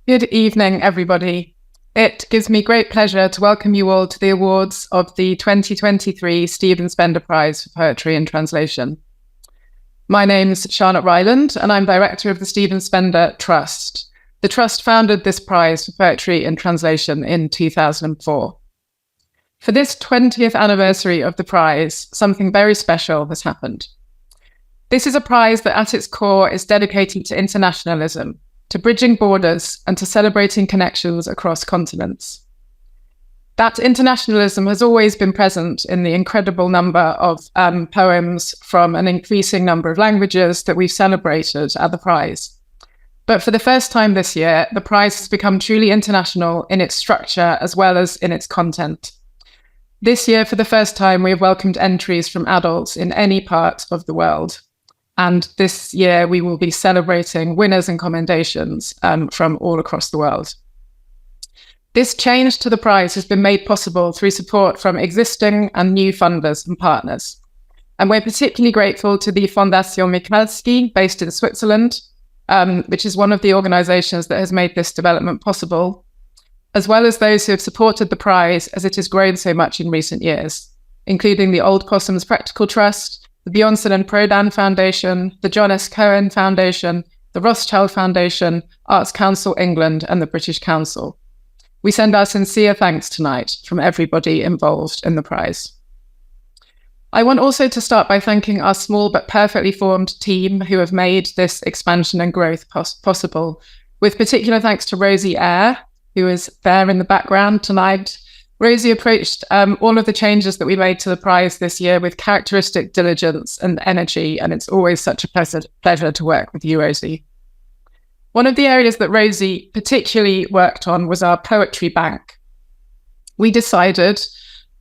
Good evening, everybody. It gives me great pleasure to welcome you all to the awards of the 2023 Stephen Spender Prize for Poetry and Translation. My name's Charlotte Ryland, and I'm director of the Stephen Spender Trust. The Trust founded this prize for poetry and translation in 2004. For this 20th anniversary of the prize, something very special has happened. This is a prize that at its core is dedicated to internationalism, to bridging borders, and to celebrating connections across continents. That internationalism has always been present in the incredible number of poems from an increasing number of languages that we've celebrated at the prize. But for the first time this year, the prize has become truly international in its structure as well as in its content. This year, for the first time, we have welcomed entries from adults in any part of the world. And this year, we will be celebrating winners and commendations from all across the world. This change to the prize has been made possible through support from existing and new funders and partners. And we're particularly grateful to the Fondation Michalski, based in Switzerland, which is one of the organizations that has made this development possible, as well as those who have supported the prize as it has grown so much in recent years, including the Old Possums Practical Trust, the Bjornson and Prodan Foundation, the John S. Cohen Foundation, the Rothschild Foundation, Arts Council England, and the British Council. We send our sincere thanks tonight from everybody involved in the prize. I want also to start by thanking our small but perfectly formed team who have made this expansion and growth possible, with particular thanks to Rosie Eyre, who is there in the background tonight. Rosie approached all of the changes that we made to the prize this year with characteristic diligence and energy, and it's always such a pleasure to work with you, Rosie. One of the areas that Rosie particularly worked on was our poetry bank. We decided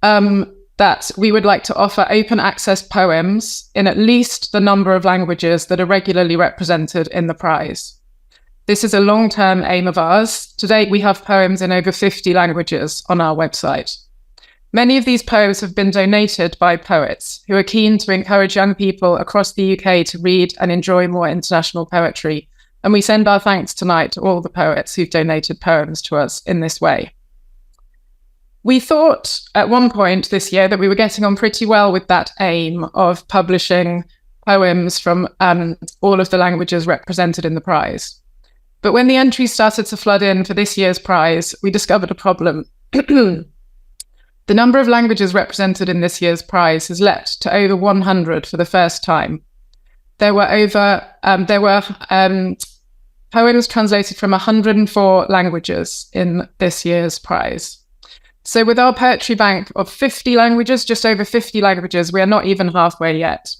that we would like to offer open access poems in at least the number of languages that are regularly represented in the prize. This is a long-term aim of ours. To date, we have poems in over 50 languages on our website. Many of these poems have been donated by poets who are keen to encourage young people across the UK to read and enjoy more international poetry. And we send our thanks tonight to all the poets who've donated poems to us in this way. We thought at one point this year that we were getting on pretty well with that aim of publishing poems from all of the languages represented in the prize. But when the entries started to flood in for this year's prize, we discovered a problem. The number of languages represented in this year's prize has leapt to over 100 for the first time. There were poems translated from 104 languages in this year's prize. So with our poetry bank of 50 languages, just over 50 languages, we are not even halfway yet.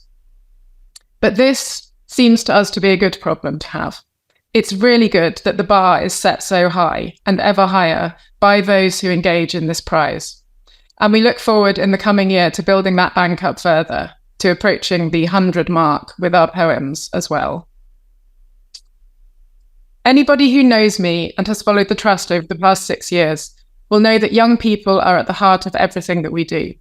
But this seems to us to be a good problem to have. It's really good that the bar is set so high and ever higher by those who engage in this prize. And we look forward in the coming year to building that bank up further, to approaching the 100 mark with our poems as well. Anybody who knows me and has followed the Trust over the past 6 years will know that young people are at the heart of everything that we do.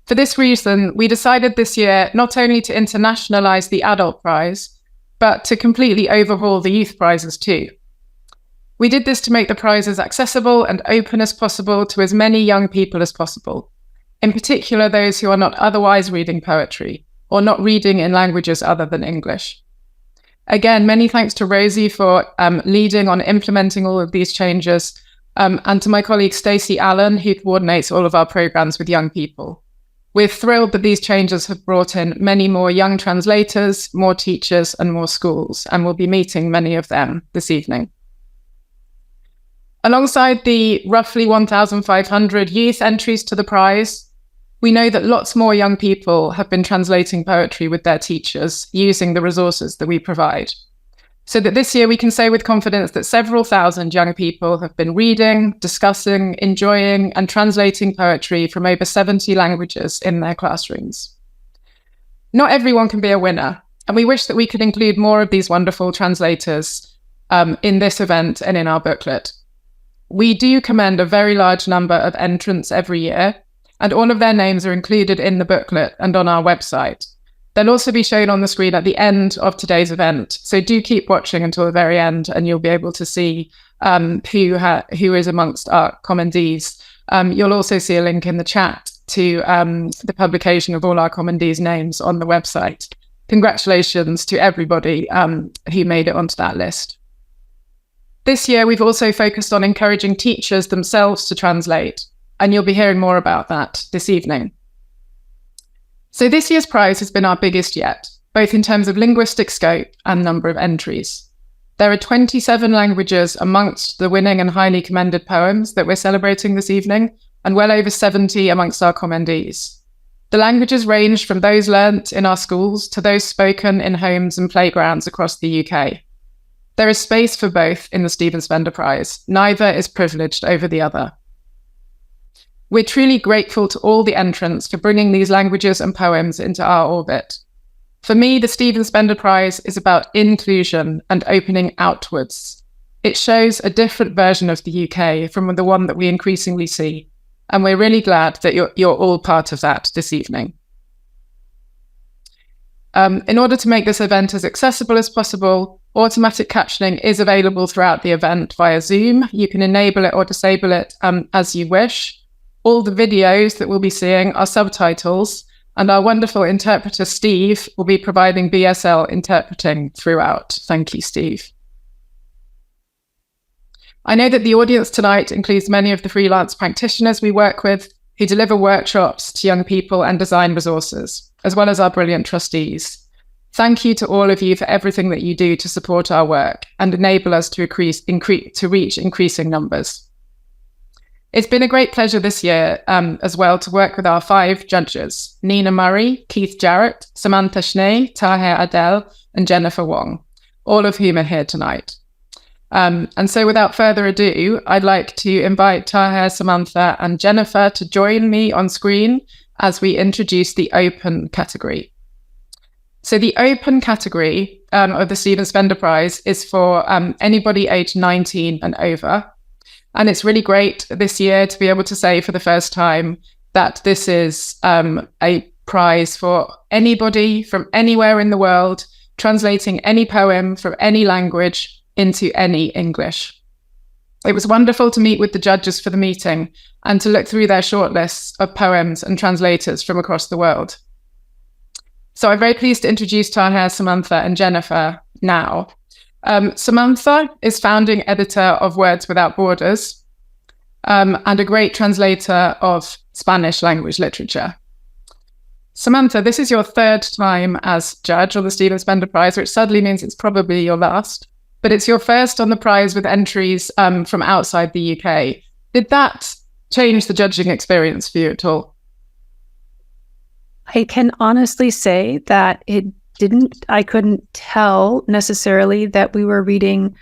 For this reason, we decided this year not only to internationalize the adult prize, but to completely overhaul the youth prizes too. We did this to make the prizes accessible and open as possible to as many young people as possible, in particular those who are not otherwise reading poetry or not reading in languages other than English. Again, many thanks to Rosie for leading on implementing all of these changes, and to my colleague Stacey Allen, who coordinates all of our programs with young people. We're thrilled that these changes have brought in many more young translators, more teachers, and more schools, and we'll be meeting many of them this evening. Alongside the roughly 1,500 youth entries to the prize, we know that lots more young people have been translating poetry with their teachers using the resources that we provide. So that this year we can say with confidence that several thousand young people have been reading, discussing, enjoying, and translating poetry from over 70 languages in their classrooms. Not everyone can be a winner, and we wish that we could include more of these wonderful translators in this event and in our booklet. We do commend a very large number of entrants every year, and all of their names are included in the booklet and on our website. They'll also be shown on the screen at the end of today's event. So do keep watching until the very end, and you'll be able to see who is amongst our commendees. You'll also see a link in the chat to the publication of all our commendees' names on the website. Congratulations to everybody who made it onto that list. This year, we've also focused on encouraging teachers themselves to translate, and you'll be hearing more about that this evening. So this year's prize has been our biggest yet, both in terms of linguistic scope and number of entries. There are 27 languages amongst the winning and highly commended poems that we're celebrating this evening, and well over 70 amongst our commendees. The languages range from those learnt in our schools to those spoken in homes and playgrounds across the UK. There is space for both in the Stephen Spender Prize. Neither is privileged over the other. We're truly grateful to all the entrants for bringing these languages and poems into our orbit. For me, the Stephen Spender Prize is about inclusion and opening outwards. It shows a different version of the UK from the one that we increasingly see, and we're really glad that you're all part of that this evening. In order to make this event as accessible as possible, automatic captioning is available throughout the event via Zoom. You can enable it or disable it as you wish. All the videos that we'll be seeing are subtitles, and our wonderful interpreter, Steve, will be providing BSL interpreting throughout. Thank you, Steve. I know that the audience tonight includes many of the freelance practitioners we work with who deliver workshops to young people and design resources, as well as our brilliant trustees. Thank you to all of you for everything that you do to support our work and enable us to reach increasing numbers. It's been a great pleasure this year as well to work with our 5 judges, Nina Murray, Keith Jarrett, Samantha Schnee, Taher Adel, and Jennifer Wong, all of whom are here tonight. And so without further ado, I'd like to invite Taher, Samantha, and Jennifer to join me on screen as we introduce the open category. So the open category of the Stephen Spender Prize is for anybody aged 19 and over. And it's really great this year to be able to say for the first time that this is a prize for anybody from anywhere in the world, translating any poem from any language into any English. It was wonderful to meet with the judges for the meeting and to look through their shortlists of poems and translators from across the world. So I'm very pleased to introduce Taher, Samantha, and Jennifer now. Samantha is founding editor of Words Without Borders and a great translator of Spanish language literature. Samantha, this is your 3rd time as judge on the Stephen Spender Prize, which sadly means it's probably your last, but it's your first on the prize with entries from outside the UK. Did that change the judging experience for you at all? I can honestly say that it didn't. I couldn't tell necessarily that we were reading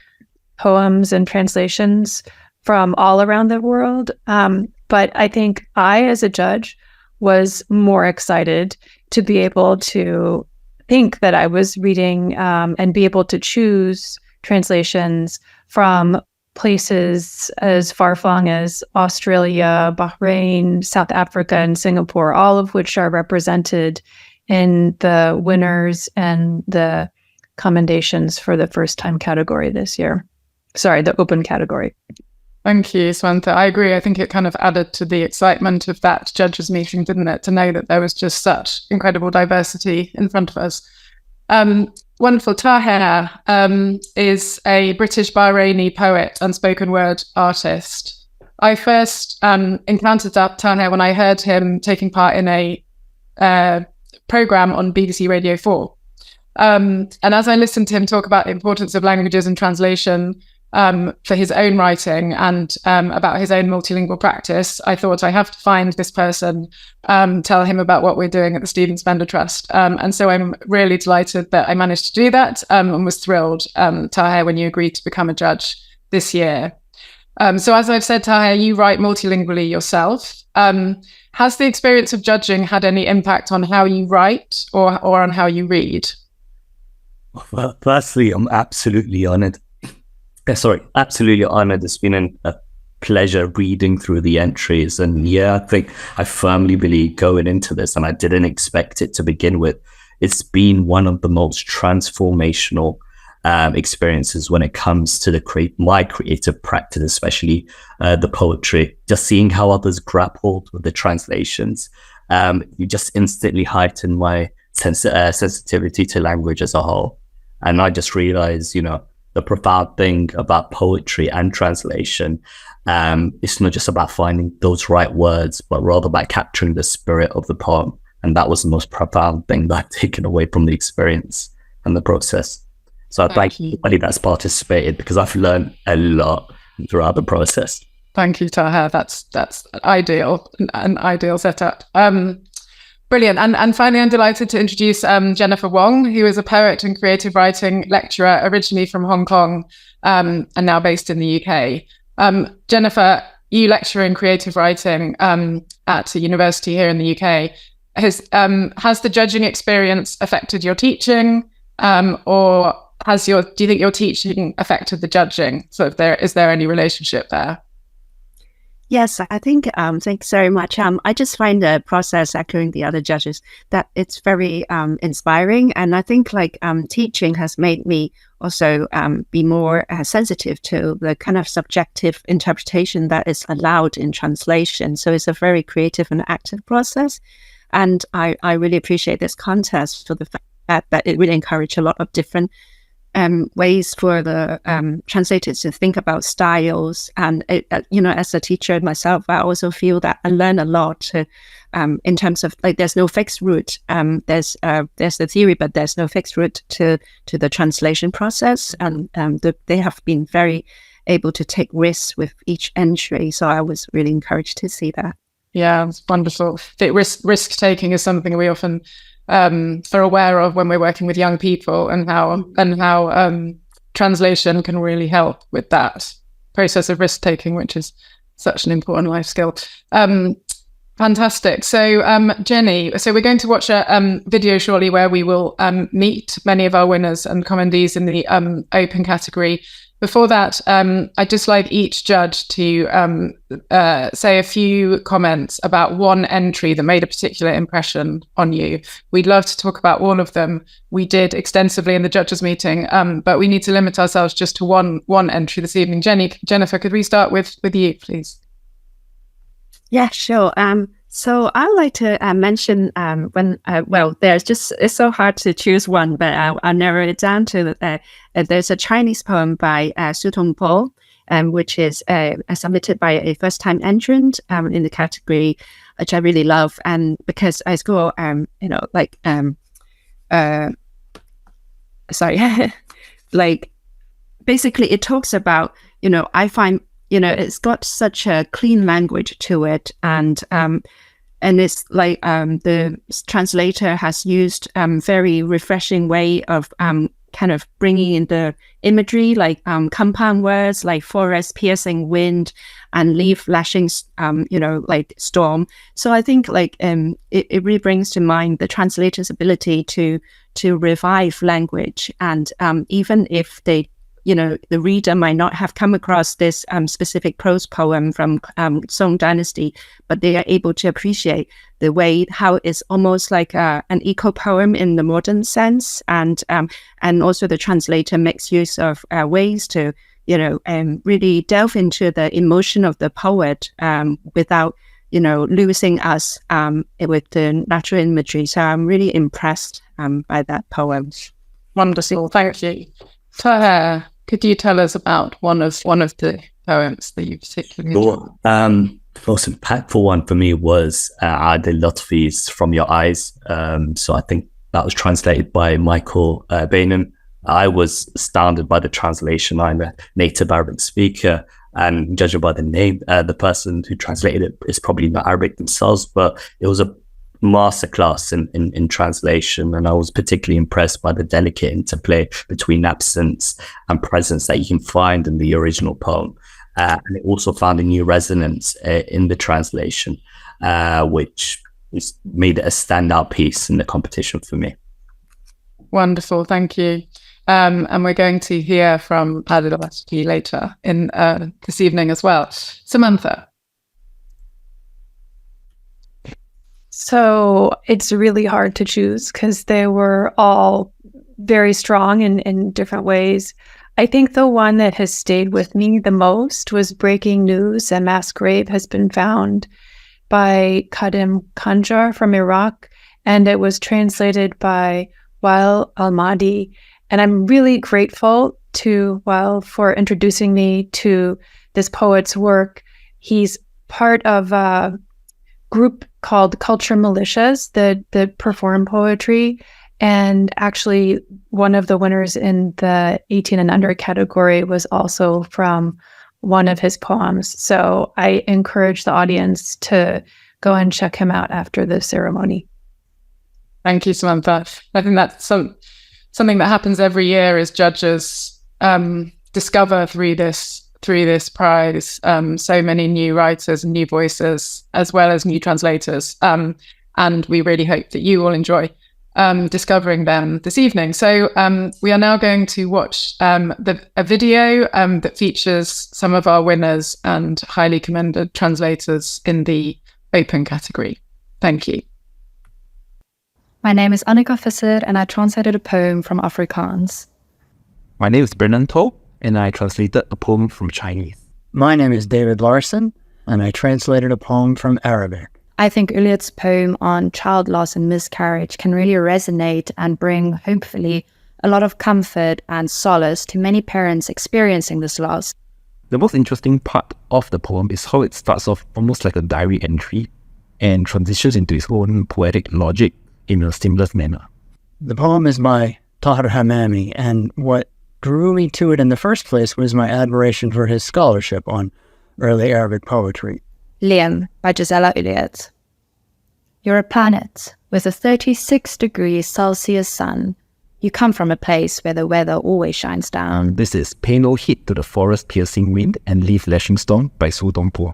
poems and translations from all around the world. But I think I, as a judge, was more excited to be able to think that I was reading and be able to choose translations from places as far-flung as Australia, Bahrain, South Africa, and Singapore, all of which are represented in the winners and the commendations for the first time category this year. Sorry, the open category. Thank you, Samantha. I agree. I think it kind of added to the excitement of that judges meeting, didn't it? To know that there was just such incredible diversity in front of us. Wonderful. Taher is a British Bahraini poet and spoken word artist. I first encountered Taher when I heard him taking part in a program on BBC Radio 4. And as I listened to him talk about the importance of languages and translation for his own writing and about his own multilingual practice, I thought I have to find this person, tell him about what we're doing at the Stephen Spender Trust. And so I'm really delighted that I managed to do that and was thrilled, Taher, when you agreed to become a judge this year. So as I've said, Taher, you write multilingually yourself. Has the experience of judging had any impact on how you write or on how you read? Well, firstly, I'm absolutely honored. Absolutely honored. It's been a pleasure reading through the entries. And yeah, I think I firmly believe going into this, and I didn't expect it to begin with, it's been one of the most transformational experiences when it comes to my creative practice, especially the poetry. Just seeing how others grappled with the translations, you just instantly heighten my sensitivity to language as a whole. And I just realized, the profound thing about poetry and translation, it's not just about finding those right words, but rather by capturing the spirit of the poem. And that was the most profound thing that I've taken away from the experience and the process. So I thank everybody that's participated, because I've learned a lot throughout the process. Thank you, Taher. That's ideal, an ideal setup. Brilliant. And finally, I'm delighted to introduce Jennifer Wong, who is a poet and creative writing lecturer originally from Hong Kong and now based in the UK. Jennifer, you lecture in creative writing at a university here in the UK. Has the judging experience affected your teaching, or do you think your teaching affected the judging? So is there any relationship there? Yes, I think, thanks very much. I just find the process, echoing the other judges, that it's very inspiring. And I think teaching has made me also be more sensitive to the kind of subjective interpretation that is allowed in translation. So it's a very creative and active process. And I really appreciate this contest for the fact that it really encouraged a lot of different ways for the translators to think about styles. And as a teacher myself, I also feel that I learn a lot in terms of there's no fixed route. There's the theory, but there's no fixed route to the translation process. And they have been very able to take risks with each entry. So I was really encouraged to see that. Yeah, it's wonderful. Risk taking is something we often are aware of when we're working with young people, and how translation can really help with that process of risk taking, which is such an important life skill. Fantastic. So Jenny, we're going to watch a video shortly where we will meet many of our winners and commendees in the open category. Before that, I'd just like each judge to say a few comments about one entry that made a particular impression on you. We'd love to talk about all of them. We did extensively in the judges meeting, but we need to limit ourselves just to one entry this evening. Jennifer, could we start with you, please? Yeah, sure. So I like to mention it's so hard to choose one, but I'll narrow it down to there's a Chinese poem by Su Tongpo, which is submitted by a first-time entrant in the category, which I really love, and because I score, basically it talks about, I find, it's got such a clean language to it, and it's like the translator has used very refreshing way of kind of bringing in the imagery, like compound words like forest, piercing wind, and leaf lashing, like storm. So I think it really brings to mind the translator's ability to revive language, and even if they, the reader might not have come across this specific prose poem from Song Dynasty, but they are able to appreciate the way how it's almost like an eco poem in the modern sense, and also the translator makes use of ways to really delve into the emotion of the poet without losing us with the natural imagery. So I'm really impressed by that poem. Wonderful, thank you. Taher, could you tell us about one of the poems that you particularly enjoyed? The most impactful one for me was Adel Latefi's From Your Eyes. So I think that was translated by Michael Bainan. I was astounded by the translation. I'm a native Arabic speaker, and judging by the name, the person who translated it is probably not Arabic themselves, but it was a masterclass in translation, and I was particularly impressed by the delicate interplay between absence and presence that you can find in the original poem, and it also found a new resonance in the translation, which made it a standout piece in the competition for me. Wonderful, thank you. And we're going to hear from Adil later in this evening as well. Samantha. So it's really hard to choose because they were all very strong in different ways. I think the one that has stayed with me the most was Breaking News: A Mass Grave Has Been Found by Kadim Kanjar from Iraq, and it was translated by Wael Almadi. And I'm really grateful to Wael for introducing me to this poet's work. He's part of a group called Culture Militias that perform poetry. And actually, one of the winners in the 18 and under category was also from one of his poems. So I encourage the audience to go and check him out after the ceremony. Thank you, Samantha. I think that's something that happens every year is judges discover through this prize so many new writers and new voices, as well as new translators. And we really hope that you all enjoy discovering them this evening. So we are now going to watch a video that features some of our winners and highly commended translators in the open category. Thank you. My name is Annika Visser and I translated a poem from Afrikaans. My name is Brennan To and I translated a poem from Chinese. My name is David Larson and I translated a poem from Arabic. I think Uliot's poem on child loss and miscarriage can really resonate and bring, hopefully, a lot of comfort and solace to many parents experiencing this loss. The most interesting part of the poem is how it starts off almost like a diary entry and transitions into its own poetic logic in a seamless manner. The poem is by Taher Hamami, and what drew me to it in the first place was my admiration for his scholarship on early Arabic poetry. Liam by Gisela Uliot. You're a planet with a 36 degrees Celsius sun. You come from a place where the weather always shines down. This is Pay No Heed to the Forest-Piercing Wind and Leaf Lashing Storm by Su Dongpo.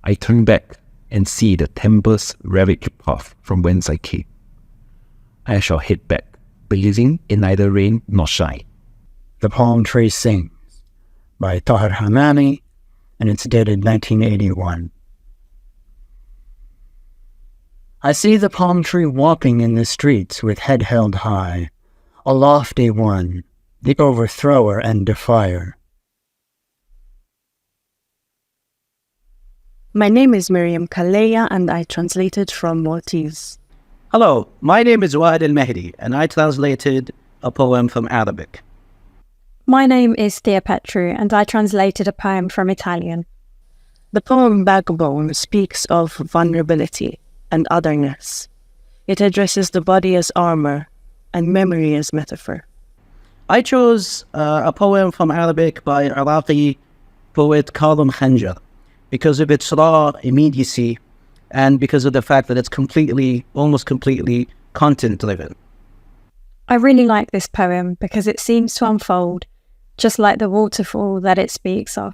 I turn back and see the tempest ravaged path from whence I came. I shall head back, believing in neither rain nor shine. The Palm Tree Sings by Taher Hamami, and it's dated 1981. I see the palm tree walking in the streets with head held high, a lofty one, the overthrower and defier. My name is Miriam Kaleya and I translated from Maltese. Hello, my name is Waad al-Mahdi and I translated a poem from Arabic. My name is Thea Petru and I translated a poem from Italian. The poem Backbone speaks of vulnerability and otherness. It addresses the body as armor and memory as metaphor. I chose a poem from Arabic by Iraqi poet Karim Khanjar because of its raw immediacy and because of the fact that it's almost completely content-driven. I really like this poem because it seems to unfold just like the waterfall that it speaks of.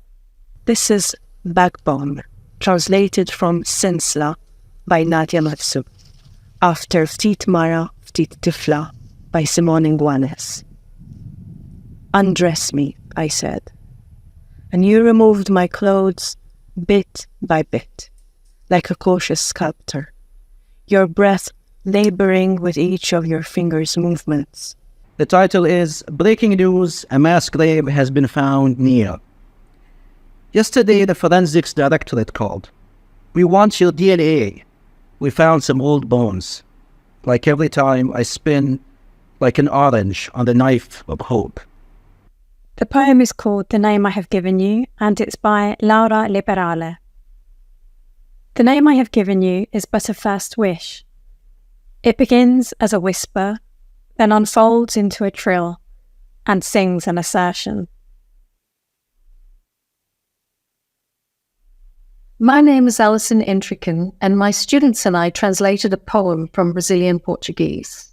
This is Backbone, translated from Sensla by Nadia Matsub, after Ftit Mara, Ftit Tifla by Simone Nguanes. Undress me, I said, and you removed my clothes bit by bit, like a cautious sculptor, your breath laboring with each of your fingers' movements. The title is Breaking News: A Mass Grave Has Been Found Near. Yesterday, the forensics directorate called. We want your DNA. We found some old bones. Like every time I spin like an orange on the knife of hope. The poem is called The Name I Have Given You, and it's by Laura Liberale. The name I have given you is but a first wish. It begins as a whisper, then unfolds into a trill, and sings an assertion. My name is Alison Entrican, and my students and I translated a poem from Brazilian Portuguese.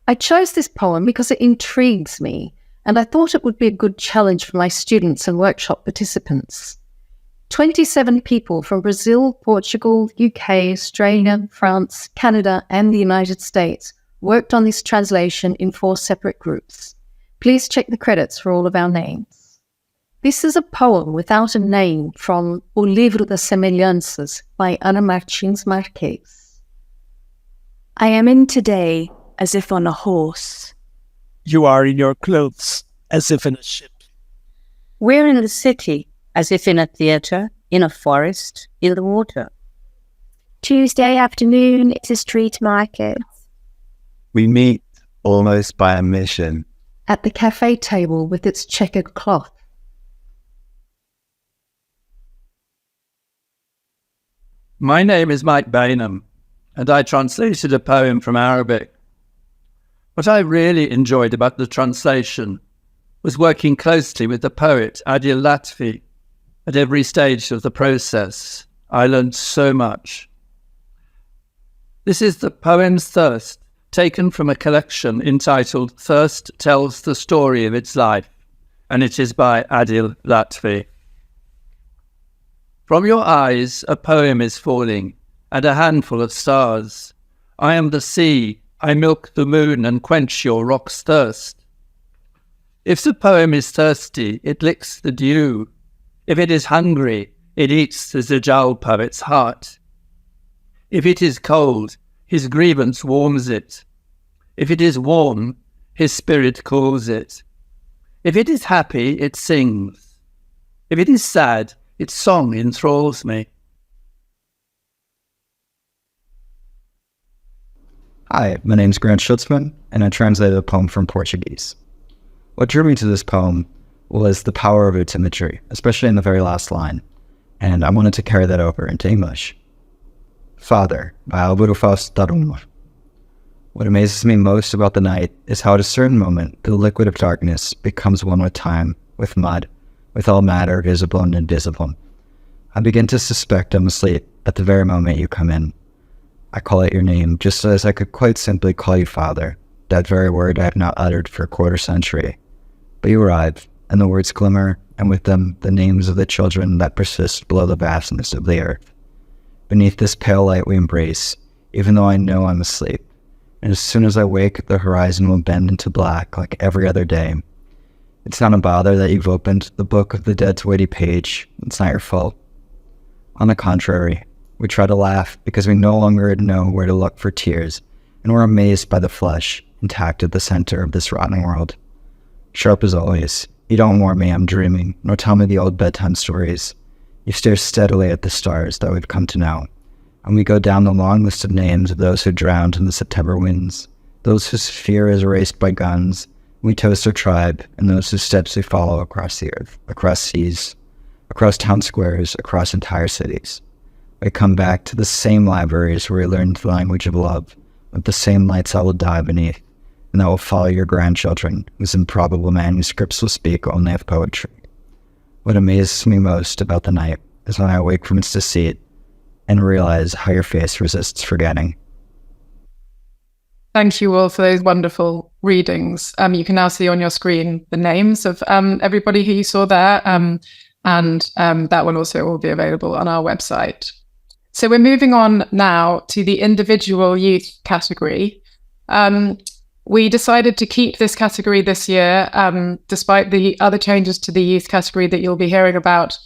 I chose this poem because it intrigues me, and I thought it would be a good challenge for my students and workshop participants. 27 people from Brazil, Portugal, UK, Australia, France, Canada, and the United States worked on this translation in 4 separate groups. Please check the credits for all of our names. This is a poem without a name from O Livro das Semelhanças by Ana Martins Marques. I am in today as if on a horse. You are in your clothes as if in a ship. We're in the city as if in a theatre, in a forest, in the water. Tuesday afternoon is a street market. We meet almost by omission. At the cafe table with its checkered cloth. My name is Mike Bainham, and I translated a poem from Arabic. What I really enjoyed about the translation was working closely with the poet Adil Latefi at every stage of the process. I learned so much. This is the poem's Thirst, taken from a collection entitled Thirst Tells the Story of Its Life, and it is by Adil Latefi. From your eyes a poem is falling, and a handful of stars. I am the sea, I milk the moon and quench your rock's thirst. If the poem is thirsty, it licks the dew. If it is hungry, it eats the Zijal poet's heart. If it is cold, his grievance warms it. If it is warm, his spirit cools it. If it is happy, it sings. If it is sad, its song enthralls me. Hi, my name is Grant Schutzman, and I translated a poem from Portuguese. What drew me to this poem was the power of its imagery, especially in the very last line, and I wanted to carry that over into English. Father, by Alberto Faust. What amazes me most about the night is how at a certain moment the liquid of darkness becomes one with time, with mud, with all matter visible and invisible. I begin to suspect I'm asleep at the very moment you come in. I call out your name just as I could quite simply call you Father, that very word I have not uttered for a quarter century. But you arrive, and the words glimmer, and with them the names of the children that persist below the vastness of the earth. Beneath this pale light we embrace, even though I know I'm asleep, and as soon as I wake, the horizon will bend into black like every other day. It's not a bother that you've opened the book of the dead's weighty page. It's not your fault. On the contrary, we try to laugh because we no longer know where to look for tears, and we're amazed by the flesh, intact at the center of this rotting world. Sharp as always, you don't warn me I'm dreaming, nor tell me the old bedtime stories. You stare steadily at the stars that we've come to know, and we go down the long list of names of those who drowned in the September winds, those whose fear is erased by guns. We toast our tribe, and those whose steps we follow across the earth, across seas, across town squares, across entire cities. We come back to the same libraries where we learned the language of love, with the same lights I will die beneath, and that will follow your grandchildren, whose improbable manuscripts will speak only of poetry. What amazes me most about the night is when I awake from its deceit and realize how your face resists forgetting. Thank you all for those wonderful readings. You can now see on your screen the names of everybody who you saw there, and that one also will be available on our website. So we're moving on now to the individual youth category. We decided to keep this category this year, despite the other changes to the youth category that you'll be hearing about,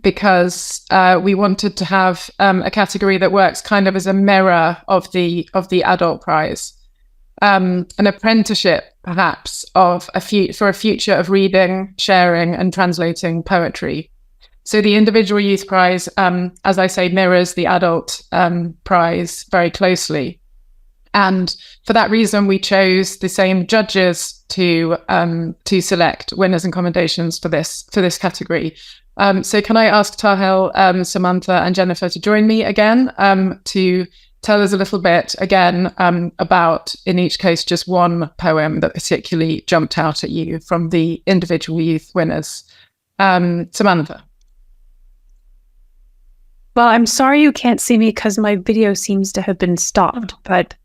because we wanted to have a category that works kind of as a mirror of the adult prize, an apprenticeship perhaps of for a future of reading, sharing, and translating poetry. So the individual youth prize, as I say, mirrors the adult prize very closely. And for that reason, we chose the same judges to select winners and commendations for this category. So can I ask Taher, Samantha, and Jennifer to join me again to tell us a little bit again about, in each case, just one poem that particularly jumped out at you from the individual youth winners. Samantha. Well, I'm sorry you can't see me because my video seems to have been stopped, but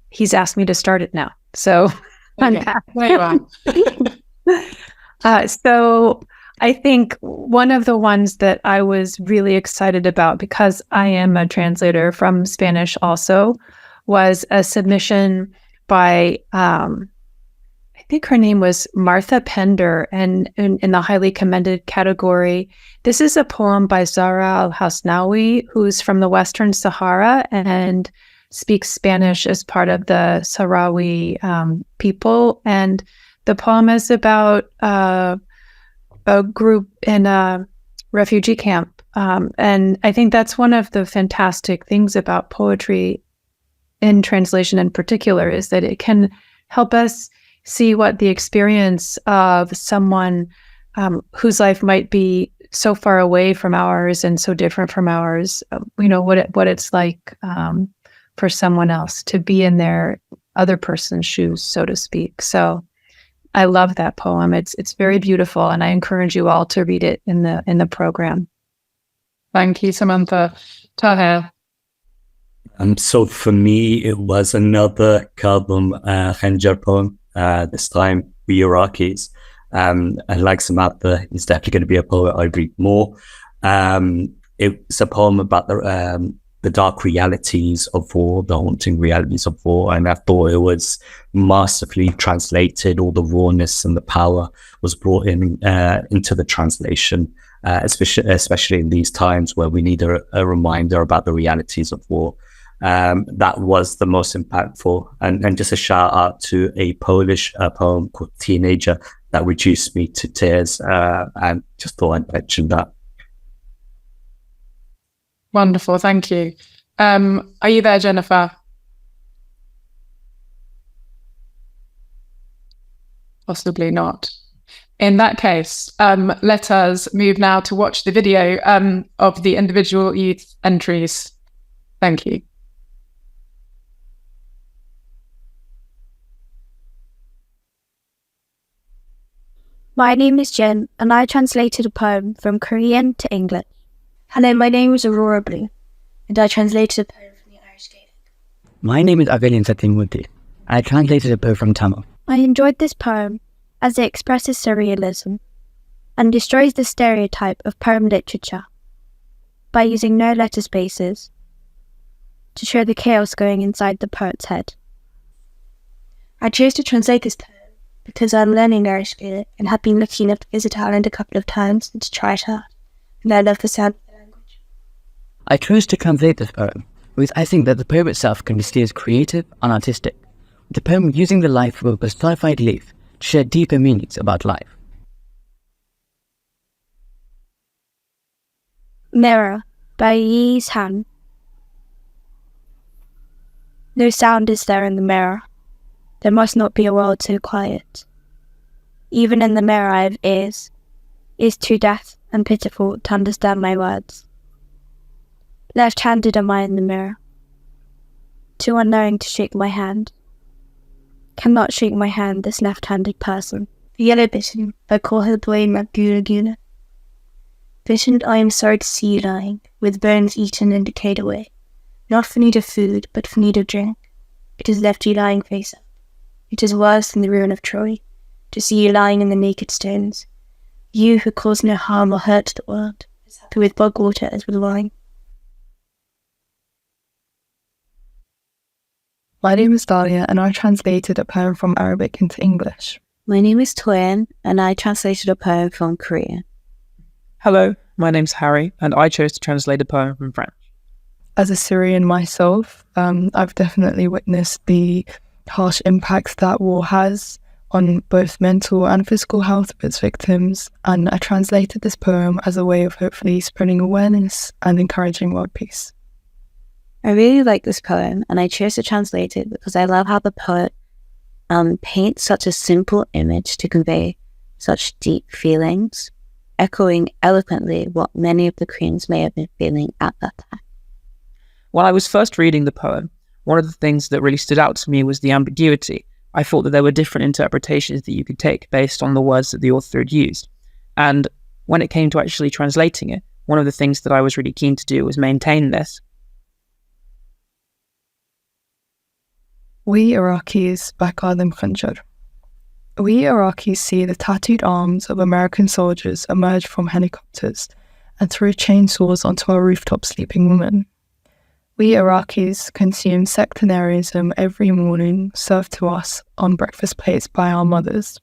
he's asked me to start it now. So okay. There you are. So I think one of the ones that I was really excited about, because I am a translator from Spanish also, was a submission by, I think her name was Martha Pender, and in the highly commended category. This is a poem by Zahra al-Hasnawi, who's from the Western Sahara and speaks Spanish as part of the Sahrawi people. And the poem is about a group in a refugee camp. And I think that's one of the fantastic things about poetry in translation in particular, is that it can help us see what the experience of someone whose life might be so far away from ours and so different from ours, what it's like for someone else to be in their other person's shoes, so to speak. So I love that poem. It's very beautiful, and I encourage you all to read it in the program. Thank you, Samantha. Taher. So for me, it was another Karbon Khanjar poem. This time, we Iraqis. And like Samantha, it's definitely going to be a poet I read more. It's a poem about the dark realities of war, the haunting realities of war. And I thought it was masterfully translated. All the rawness and the power was brought into the translation, especially in these times where we need a reminder about the realities of war. That was the most impactful. And just a shout out to a Polish poem called Teenager that reduced me to tears, and just thought I'd mention that. Wonderful, thank you. Are you there, Jennifer? Possibly not. In that case, let us move now to watch the video of the individual youth entries. Thank you. My name is Jen, and I translated a poem from Korean to English. Hello, my name is Aurora Blue, and I translated a poem from the Irish Gaelic. My name is Adil Satimudi. I translated a poem from Tamil. I enjoyed this poem as it expresses surrealism and destroys the stereotype of poem literature by using no letter spaces to show the chaos going inside the poet's head. I chose to translate this poem because I'm learning Irish Gaelic and have been lucky enough to visit Ireland a couple of times and to try it out, and I love the sound of the language. I chose to translate this poem because I think that the poem itself can be seen as creative and artistic, with the poem using the life of a personified leaf to share deeper meanings about life. Mirror by Yee's Han. No sound is there in the mirror. There must not be a world so quiet. Even in the mirror I have ears too deaf and pitiful to understand my words. Left-handed am I in the mirror, too unknowing to shake my hand. Cannot shake my hand, this left-handed person. The yellow bitten, I call her blame Gula Gula. Bitten, I am sorry to see you lying, with bones eaten and decayed away. Not for need of food, but for need of drink. It has left you lying face up. It is worse than the ruin of Troy, to see you lying in the naked stones. You who cause no harm or hurt to the world, as happy with bog water as with wine. My name is Dahlia, and I translated a poem from Arabic into English. My name is Toyan, and I translated a poem from Korean. Hello, my name's Harry, and I chose to translate a poem from French. As a Syrian myself, I've definitely witnessed the harsh impacts that war has on both mental and physical health of its victims, and I translated this poem as a way of hopefully spreading awareness and encouraging world peace. I really like this poem, and I chose to translate it because I love how the poet paints such a simple image to convey such deep feelings, echoing eloquently what many of the Koreans may have been feeling at that time. While I was first reading the poem, one of the things that really stood out to me was the ambiguity. I thought that there were different interpretations that you could take based on the words that the author had used. And when it came to actually translating it, one of the things that I was really keen to do was maintain this. We Iraqis Bakalim Khanjar. We Iraqis see the tattooed arms of American soldiers emerge from helicopters and throw chainsaws onto our rooftop sleeping women. We Iraqis consume sectarianism every morning, served to us on breakfast plates by our mothers.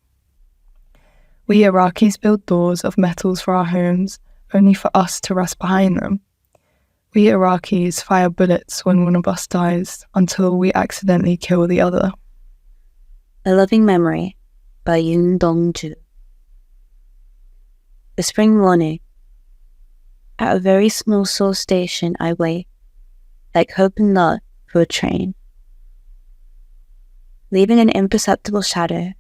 We Iraqis build doors of metals for our homes, only for us to rest behind them. We Iraqis fire bullets when one of us dies until we accidentally kill the other. A Loving Memory by Yoon Dong-ju. The spring morning. At a very small Seoul station I wait, like hope and love, for a train. Leaving an imperceptible shadow,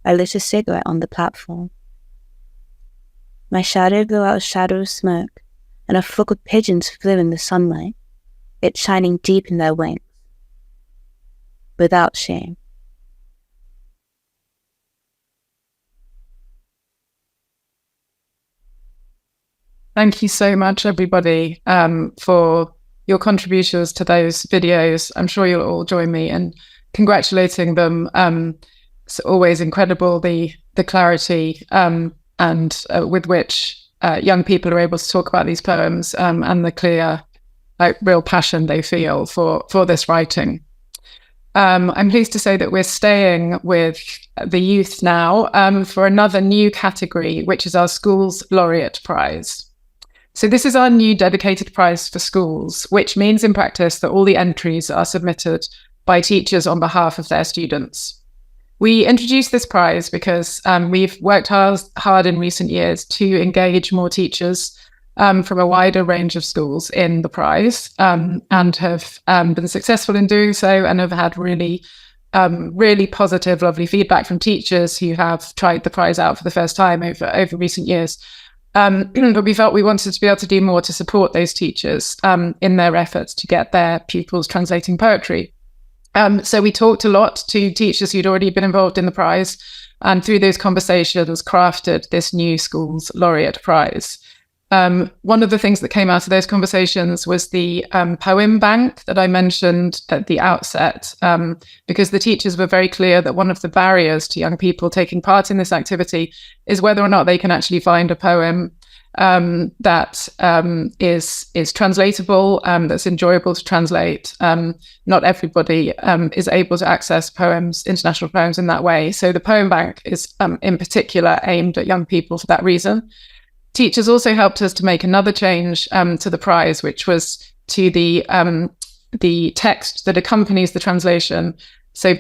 I lit a cigarette on the platform. My shadow blew out a shadow of smoke, and a flock of pigeons flew in the sunlight, it shining deep in their wings. Without shame. Thank you so much, everybody, for your contributions to those videos. I'm sure you'll all join me in congratulating them. It's always incredible, the clarity and with which young people are able to talk about these poems and the clear, real passion they feel for this writing. I'm pleased to say that we're staying with the youth now for another new category, which is our Schools Laureate Prize. So this is our new dedicated prize for schools, which means in practice that all the entries are submitted by teachers on behalf of their students. We introduced this prize because we've worked hard in recent years to engage more teachers from a wider range of schools in the prize and have been successful in doing so, and have had really positive, lovely feedback from teachers who have tried the prize out for the first time over recent years. But we felt we wanted to be able to do more to support those teachers in their efforts to get their pupils translating poetry. So we talked a lot to teachers who'd already been involved in the prize, and through those conversations crafted this new Schools Laureate Prize. One of the things that came out of those conversations was the poem bank that I mentioned at the outset, because the teachers were very clear that one of the barriers to young people taking part in this activity is whether or not they can actually find a poem that is translatable, that's enjoyable to translate. Not everybody is able to access poems, international poems, in that way. So the poem bank is in particular aimed at young people for that reason. Teachers also helped us to make another change to the prize, which was to the text that accompanies the translation. So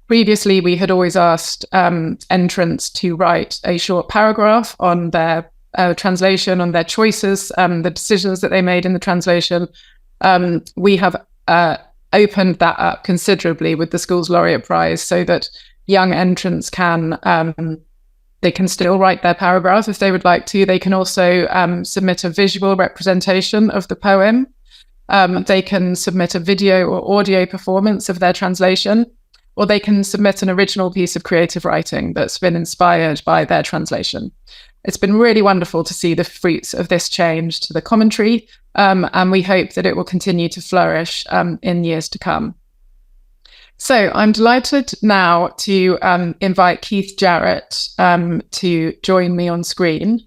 previously, we had always asked entrants to write a short paragraph on their translation, on their choices, the decisions that they made in the translation. We have opened that up considerably with the Schools Laureate Prize, so that young entrants they can still write their paragraph if they would like to. They can also submit a visual representation of the poem. They can submit a video or audio performance of their translation, or they can submit an original piece of creative writing that's been inspired by their translation. It's been really wonderful to see the fruits of this change to the commentary, and we hope that it will continue to flourish in years to come. So I'm delighted now to invite Keith Jarrett to join me on screen.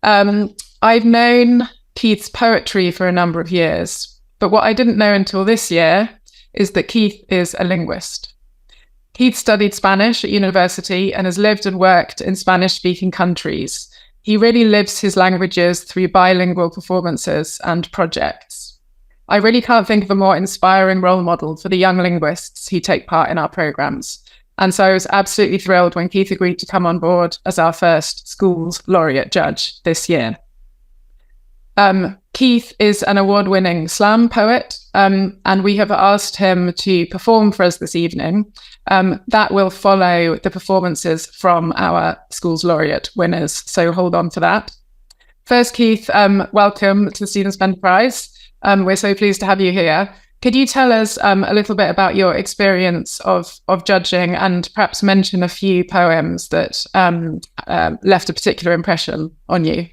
I've known Keith's poetry for a number of years, but what I didn't know until this year is that Keith is a linguist. Keith studied Spanish at university and has lived and worked in Spanish-speaking countries. He really lives his languages through bilingual performances and projects. I really can't think of a more inspiring role model for the young linguists who take part in our programs. And so I was absolutely thrilled when Keith agreed to come on board as our first Schools Laureate judge this year. Keith is an award-winning slam poet, and we have asked him to perform for us this evening. That will follow the performances from our Schools Laureate winners, so hold on to that. First, Keith, welcome to the Stephen Spender Prize. We're so pleased to have you here. Could you tell us a little bit about your experience of judging, and perhaps mention a few poems that left a particular impression on you?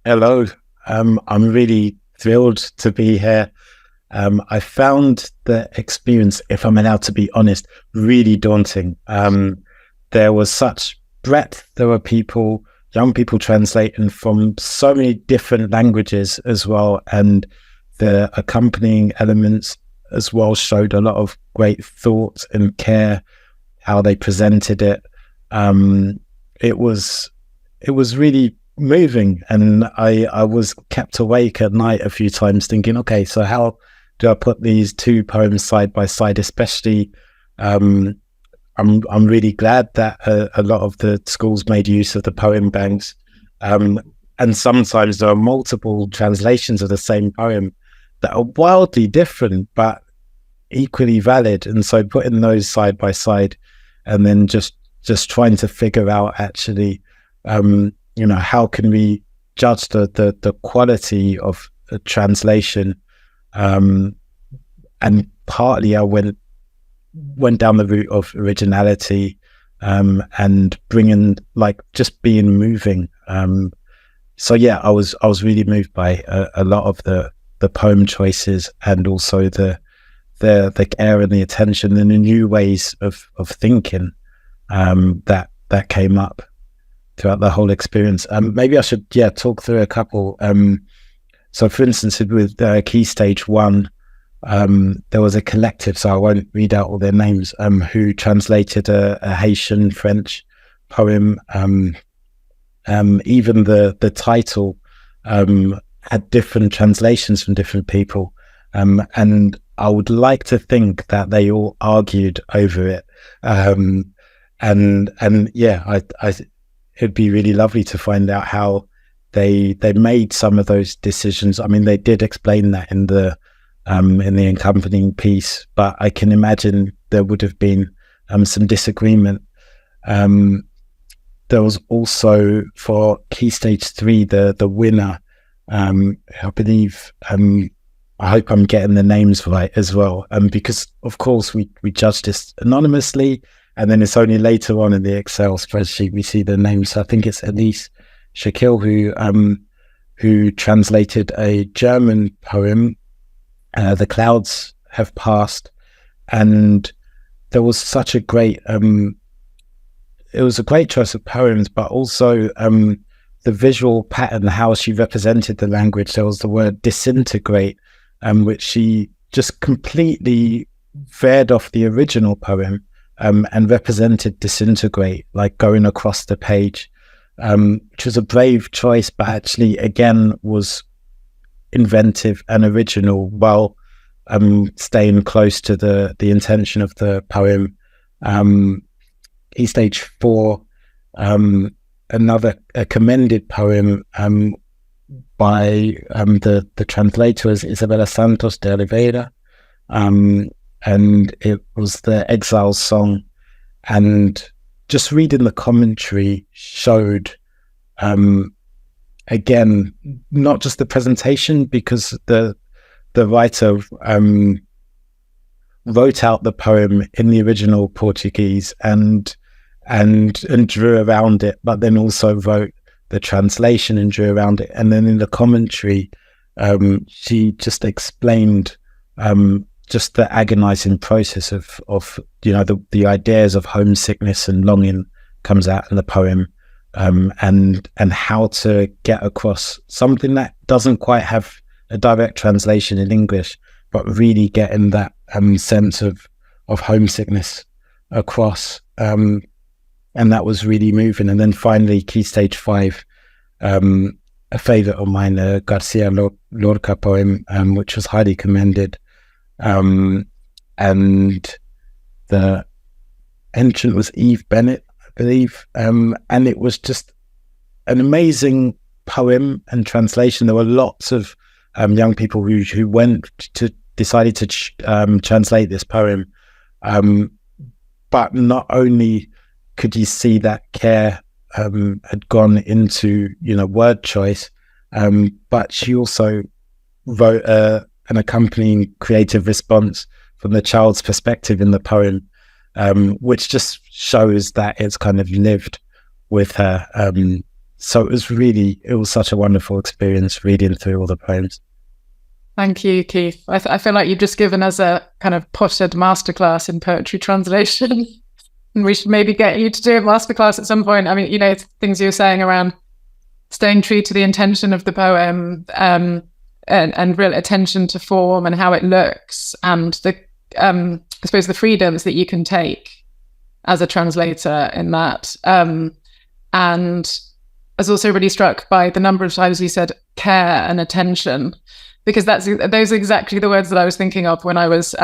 Hello. I'm really thrilled to be here. I found the experience, if I'm allowed to be honest, really daunting. There was such breadth. There were young people translating from so many different languages as well. And the accompanying elements as well showed a lot of great thought and care, how they presented it. It was really moving, and I was kept awake at night a few times thinking, okay, so how do I put these two poems side by side? Especially, I'm really glad that a lot of the schools made use of the poem banks, and sometimes there are multiple translations of the same poem that are wildly different but equally valid. And so putting those side by side, and then just trying to figure out actually, how can we judge the quality of a translation? And partly I went down the route of originality, and bringing, like, just being moving. So yeah, I was really moved by a lot of the poem choices, and also the care and the attention and the new ways of thinking that came up throughout the whole experience. Maybe I should talk through a couple. So for instance, with Key Stage 1, there was a collective, so I won't read out all their names, who translated a Haitian French poem. Even the title had different translations from different people, and I would like to think that they all argued over it. It'd be really lovely to find out how they made some of those decisions. I mean, they did explain that in the accompanying piece, but I can imagine there would have been some disagreement. There was also, for Key Stage 3, the winner, I believe, I hope I'm getting the names right as well, because of course we judge this anonymously, and then it's only later on in the Excel spreadsheet we see the names. So I think it's Elise Shakil who translated a German poem, The Clouds Have Passed, and there was such a great it was a great choice of poems, but also the visual pattern, how she represented the language. There was the word disintegrate, which she just completely veered off the original poem, and represented disintegrate, like going across the page, which was a brave choice, but actually again was inventive and original, while staying close to the intention of the poem. Key Stage 4, another commended poem by the translator is Isabella Santos de Oliveira, and it was the Exile's Song. And just reading the commentary showed, again, not just the presentation, because the writer wrote out the poem in the original Portuguese and drew around it, but then also wrote the translation and drew around it. And then in the commentary, she just explained just the agonizing process of the ideas of homesickness and longing comes out in the poem, and how to get across something that doesn't quite have a direct translation in English, but really getting that sense of homesickness across. And that was really moving. And then finally, Key Stage 5, a favorite of mine, Garcia Lorca poem, which was highly commended. And the entrant was Eve Bennett, I believe. And it was just an amazing poem and translation. There were lots of young people who decided to translate this poem. But not only could you see that care had gone into word choice, but she also wrote an accompanying creative response from the child's perspective in the poem, which just shows that it's kind of lived with her. So it was such a wonderful experience reading through all the poems. Thank you, Keith. I feel like you've just given us a kind of potted masterclass in poetry translation. And we should maybe get you to do a masterclass at some point. I mean, things you were saying around staying true to the intention of the poem, and real attention to form and how it looks, and the I suppose the freedoms that you can take as a translator in that. And I was also really struck by the number of times you said care and attention, because those are exactly the words that I was thinking of when I was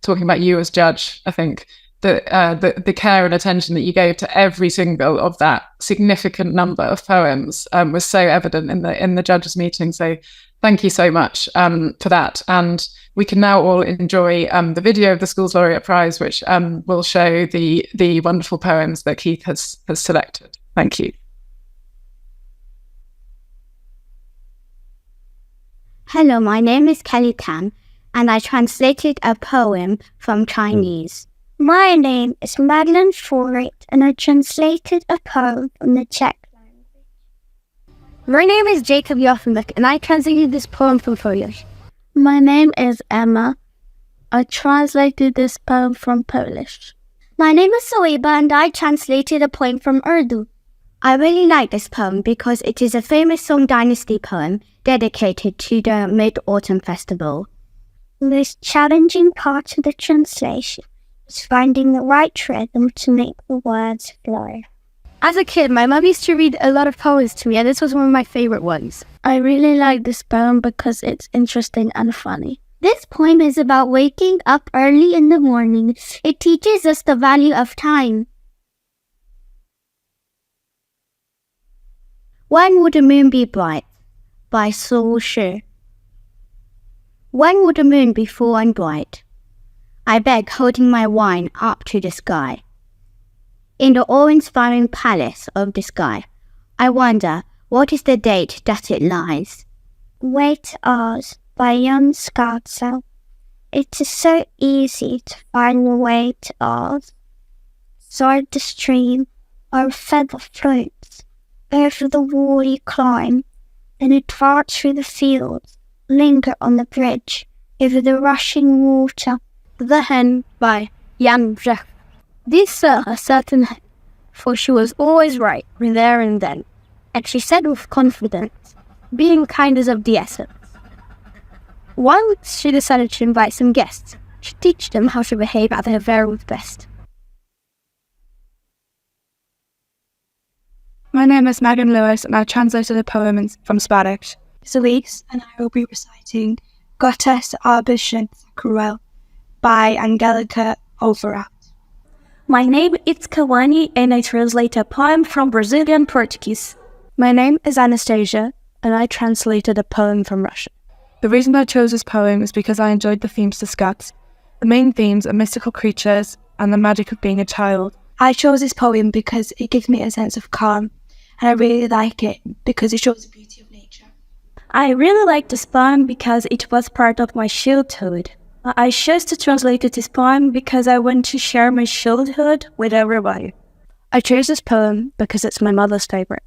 talking about you as judge. I think the care and attention that you gave to every single of that significant number of poems was so evident in the judges' meeting. So thank you so much for that. And we can now all enjoy the video of the Schools Laureate Prize, which will show the wonderful poems that Keith has selected. Thank you. Hello, my name is Kelly Tan, and I translated a poem from Chinese. My name is Madeline Forrett, and I translated a poem from the Czech language. My name is Jacob Joffenbeck, and I translated this poem from Polish. My name is Emma. I translated this poem from Polish. My name is Soeba, and I translated a poem from Urdu. I really like this poem because it is a famous Song Dynasty poem dedicated to the Mid-Autumn Festival. The most challenging part of the translation was finding the right rhythm to make the words flow. As a kid, my mum used to read a lot of poems to me, and this was one of my favorite ones. I really like this poem because it's interesting and funny. This poem is about waking up early in the morning. It teaches us the value of time. When would the moon be bright? By Su Shi. When would the moon be full and bright? I beg, holding my wine up to the sky. In the awe-inspiring palace of the sky, I wonder, what is the date that it lies? Wait Hours by young Scoutsel. It is so easy to find the way to Ours. Sword the stream, or feather floats. Over the wall you climb, then advance through the fields, linger on the bridge, over the rushing water. The Hen by Jan Brecht. This saw a certain hen, for she was always right, there and then, and she said with confidence, being kind is of the essence. Once she decided to invite some guests, to teach them how to behave at their very best. My name is Megan Lewis, and I translated a poem from Spanish. It's Elise, and I will be reciting Gottes Arbischen Cruel by Angelica Overat. My name is Kawani, and I translate a poem from Brazilian Portuguese. My name is Anastasia, and I translated a poem from Russian. The reason I chose this poem is because I enjoyed the themes discussed. The main themes are mystical creatures and the magic of being a child. I chose this poem because it gives me a sense of calm, and I really like it because it shows the beauty of nature. I really like this poem because it was part of my childhood. I chose to translate this poem because I want to share my childhood with everybody. I chose this poem because it's my mother's favorite.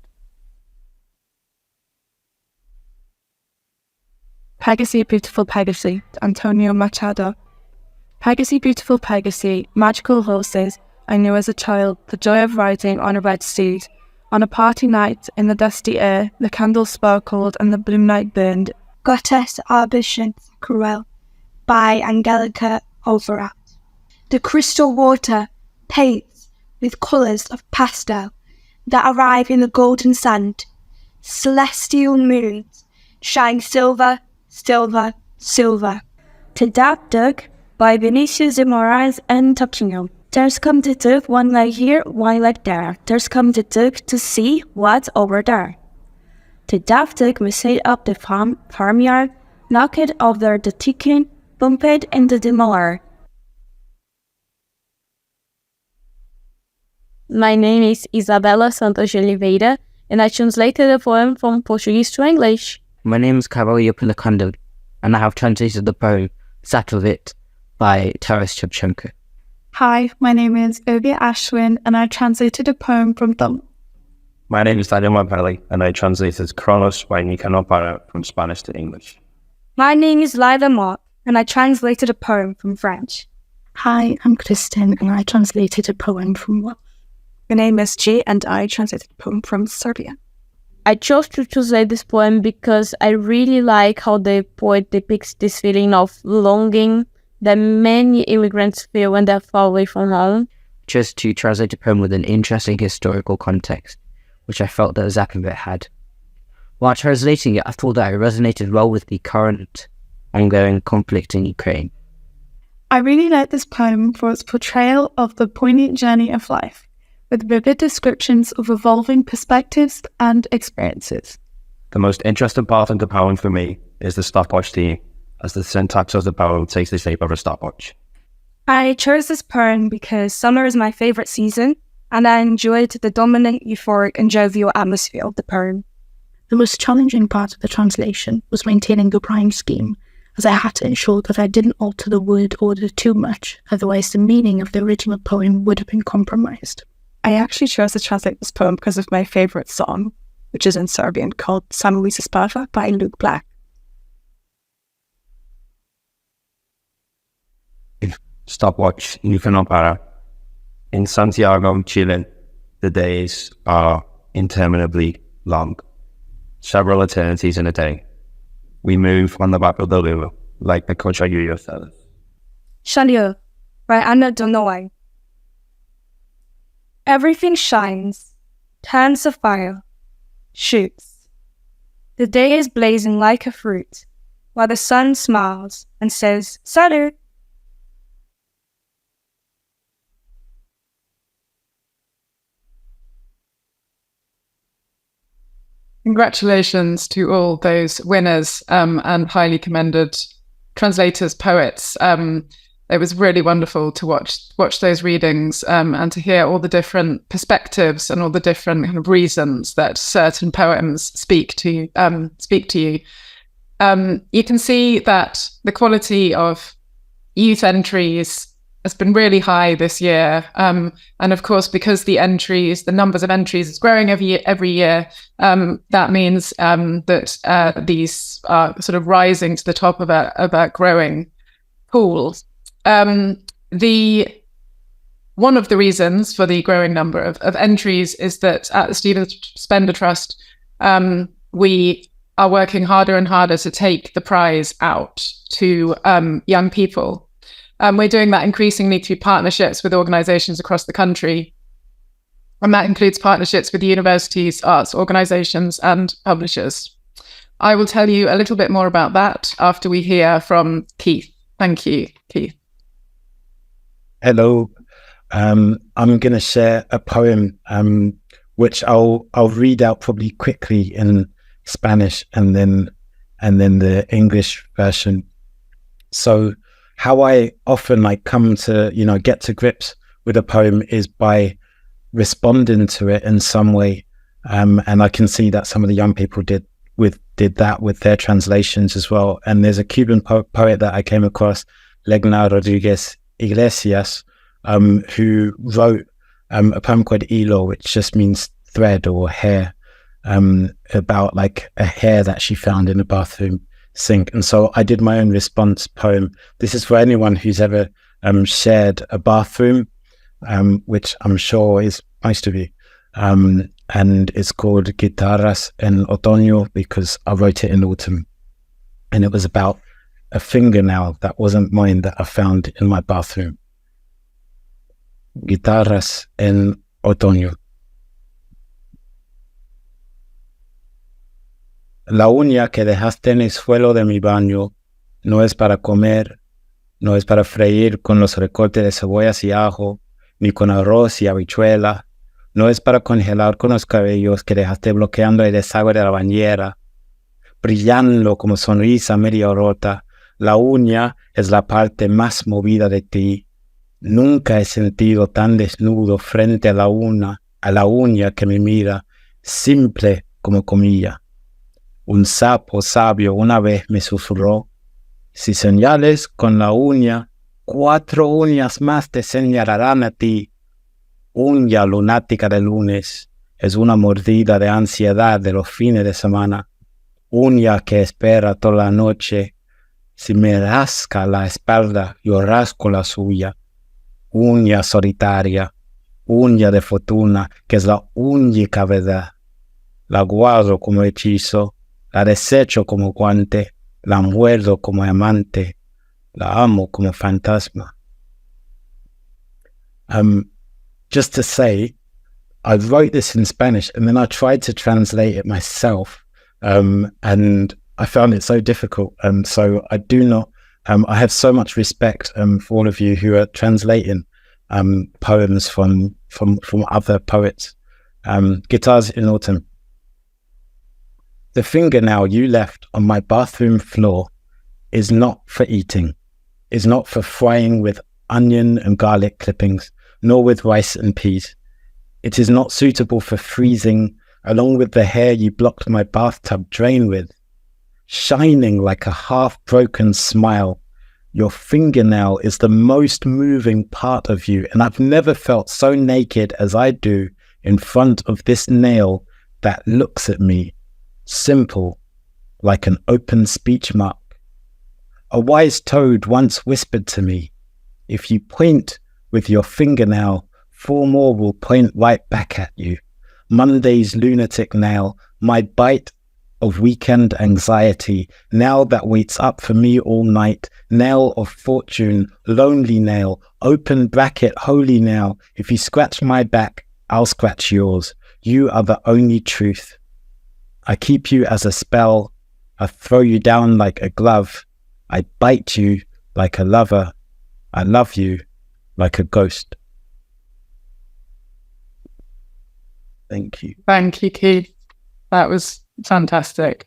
Pegasi, beautiful Pegasi, Antonio Machado. Pegasi, beautiful Pegasi, magical horses. I knew as a child the joy of riding on a red steed. On a party night, in the dusty air, the candles sparkled and the blue night burned. Gottes Arbischen Cruel by Angelica Overat. The crystal water paints with colours of pastel that arrive in the golden sand. Celestial moons shine silver, silver, silver. To Dark Dug by Vinicius de Moraes and Tokyo. There's come the dug, one leg here, one leg there. There's come the dug to see what's over there. The daft dug we set up the farmyard, knocked over the chicken, bumped into the mower. My name is Isabela Santos Oliveira, and I translated a poem from Portuguese to English. My name is Carolina Pilacando, and I have translated the poem Satovit by Taras Shevchenko. Hi, my name is Ovia Ashwin, and I translated a poem from Tamil. My name is Daniel Mapelli, and I translated Kronos by Nicanor Parra from Spanish to English. My name is Lila Mott, and I translated a poem from French. Hi, I'm Kristen, and I translated a poem from Welsh. My name is G, and I translated a poem from Serbia. I chose to translate this poem because I really like how the poet depicts this feeling of longing that many immigrants feel when they're far away from home. Just to translate a poem with an interesting historical context, which I felt that Zakavit had. While translating it, I thought that it resonated well with the current ongoing conflict in Ukraine. I really like this poem for its portrayal of the poignant journey of life, with vivid descriptions of evolving perspectives and experiences. The most interesting part of the poem for me is the stopwatch theme, as the syntax of the poem takes the shape of a stopwatch. I chose this poem because summer is my favourite season, and I enjoyed the dominant, euphoric and jovial atmosphere of the poem. The most challenging part of the translation was maintaining the rhyme scheme, as I had to ensure that I didn't alter the word order too much, otherwise the meaning of the original poem would have been compromised. I actually chose to translate this poem because of my favourite song, which is in Serbian, called Samo mi se spava by Luke Black. Stopwatch, you cannot para. In Santiago, Chile, the days are interminably long. Several eternities in a day. We move on the back of the river, like the Cochayuyo says. Shalio by Anna Donoy. Everything shines, turns a fire, shoots. The day is blazing like a fruit, while the sun smiles and says, Salut! Congratulations to all those winners and highly commended translators, poets. It was really wonderful to watch those readings and to hear all the different perspectives and all the different kind of reasons that certain poems speak to you. You can see that the quality of youth entries has been really high this year, and of course, because the numbers of entries is growing every year, that means that these are sort of rising to the top of a growing pool. One of the reasons for the growing number of entries is that at the Stephen Spender Trust, we are working harder and harder to take the prize out to young people. We're doing that increasingly through partnerships with organizations across the country. And that includes partnerships with universities, arts organizations, and publishers. I will tell you a little bit more about that after we hear from Keith. Thank you, Keith. Hello. I'm going to share a poem which I'll read out probably quickly in Spanish and then the English version. So how I often come to, get to grips with a poem is by responding to it in some way. And I can see that some of the young people did that with their translations as well. And there's a Cuban poet that I came across, Legna Rodriguez Iglesias, who wrote a poem called Hilo, which just means thread or hair, about a hair that she found in a bathroom sink. And so I did my own response poem. This is for anyone who's ever shared a bathroom, which I'm sure is most of you. And it's called Guitarras en Otoño because I wrote it in autumn. And it was about a fingernail that wasn't mine that I found in my bathroom. Guitarras en Otoño. La uña que dejaste en el suelo de mi baño no es para comer, no es para freír con los recortes de cebollas y ajo, ni con arroz y habichuela, no es para congelar con los cabellos que dejaste bloqueando el desagüe de la bañera, brillando como sonrisa medio rota. La uña es la parte más movida de ti. Nunca he sentido tan desnudo frente a la uña que me mira, simple como comilla. Un sapo sabio una vez me susurró, si señales con la uña, 4 uñas más te señalarán a ti. Uña lunática de lunes es una mordida de ansiedad de los fines de semana. Uña que espera toda la noche. Si me rasca la espalda, yo rasco la suya. Uña solitaria, uña de fortuna, que es la única verdad. la guardo como hechizo, la desecho como guante, la muerdo como amante, la amo como fantasma. Just to say, I wrote this in Spanish and then I tried to translate it myself, and I found it so difficult. So I do not, I have so much respect for all of you who are translating poems from other poets. Guitars in Autumn. The fingernail you left on my bathroom floor is not for eating, is not for frying with onion and garlic clippings, nor with rice and peas. It is not suitable for freezing, along with the hair you blocked my bathtub drain with. Shining like a half-broken smile, your fingernail is the most moving part of you, and I've never felt so naked as I do in front of this nail that looks at me, simple, like an open speech mark. A wise toad once whispered to me, if you point with your fingernail, 4 more will point right back at you. Monday's lunatic nail, my bite of weekend anxiety, nail that waits up for me all night, nail of fortune, lonely nail, open bracket, holy nail. If you scratch my back, I'll scratch yours. You are the only truth. I keep you as a spell. I throw you down like a glove. I bite you like a lover. I love you like a ghost. Thank you. Thank you, Keith. That was fantastic.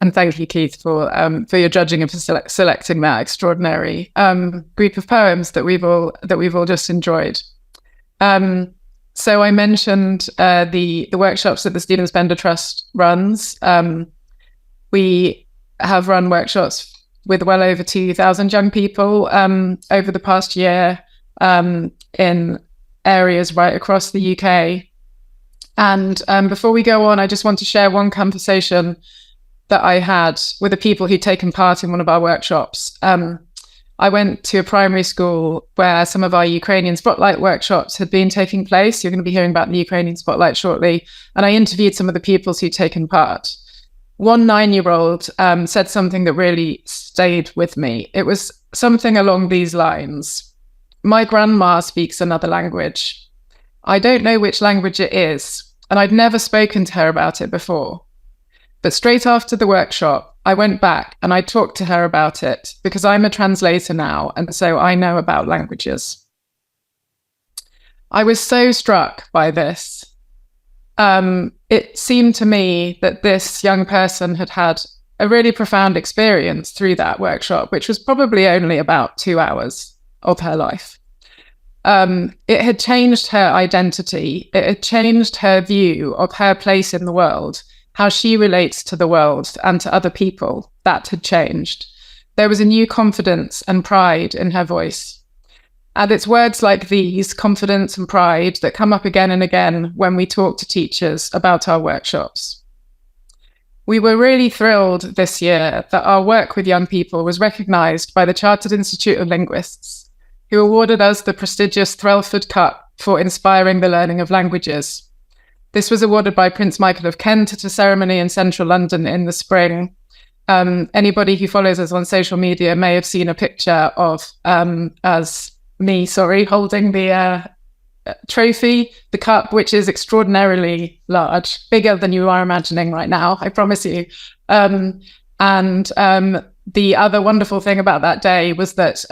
And thank you, Keith, for your judging and for selecting that extraordinary group of poems that we've all just enjoyed. So I mentioned the workshops that the Stephen Spender Trust runs. We have run workshops with well over 2,000 young people over the past year in areas right across the UK. And before we go on, I just want to share one conversation that I had with the people who'd taken part in one of our workshops. I went to a primary school where some of our Ukrainian Spotlight workshops had been taking place. You're going to be hearing about the Ukrainian Spotlight shortly. And I interviewed some of the pupils who'd taken part. One 9-year-old said something that really stayed with me. It was something along these lines. My grandma speaks another language. I don't know which language it is, and I'd never spoken to her about it before. But straight after the workshop, I went back and I talked to her about it because I'm a translator now, and so I know about languages. I was so struck by this. It seemed to me that this young person had had a really profound experience through that workshop, which was probably only about 2 hours of her life. It had changed her identity. It had changed her view of her place in the world, how she relates to the world and to other people. That had changed. There was a new confidence and pride in her voice. And it's words like these, confidence and pride, that come up again and again when we talk to teachers about our workshops. We were really thrilled this year that our work with young people was recognised by the Chartered Institute of Linguists, who awarded us the prestigious Threlford Cup for inspiring the learning of languages. This was awarded by Prince Michael of Kent at a ceremony in central London in the spring. Anybody who follows us on social media may have seen a picture of holding the trophy, the cup, which is extraordinarily large, bigger than you are imagining right now, I promise you. The other wonderful thing about that day was that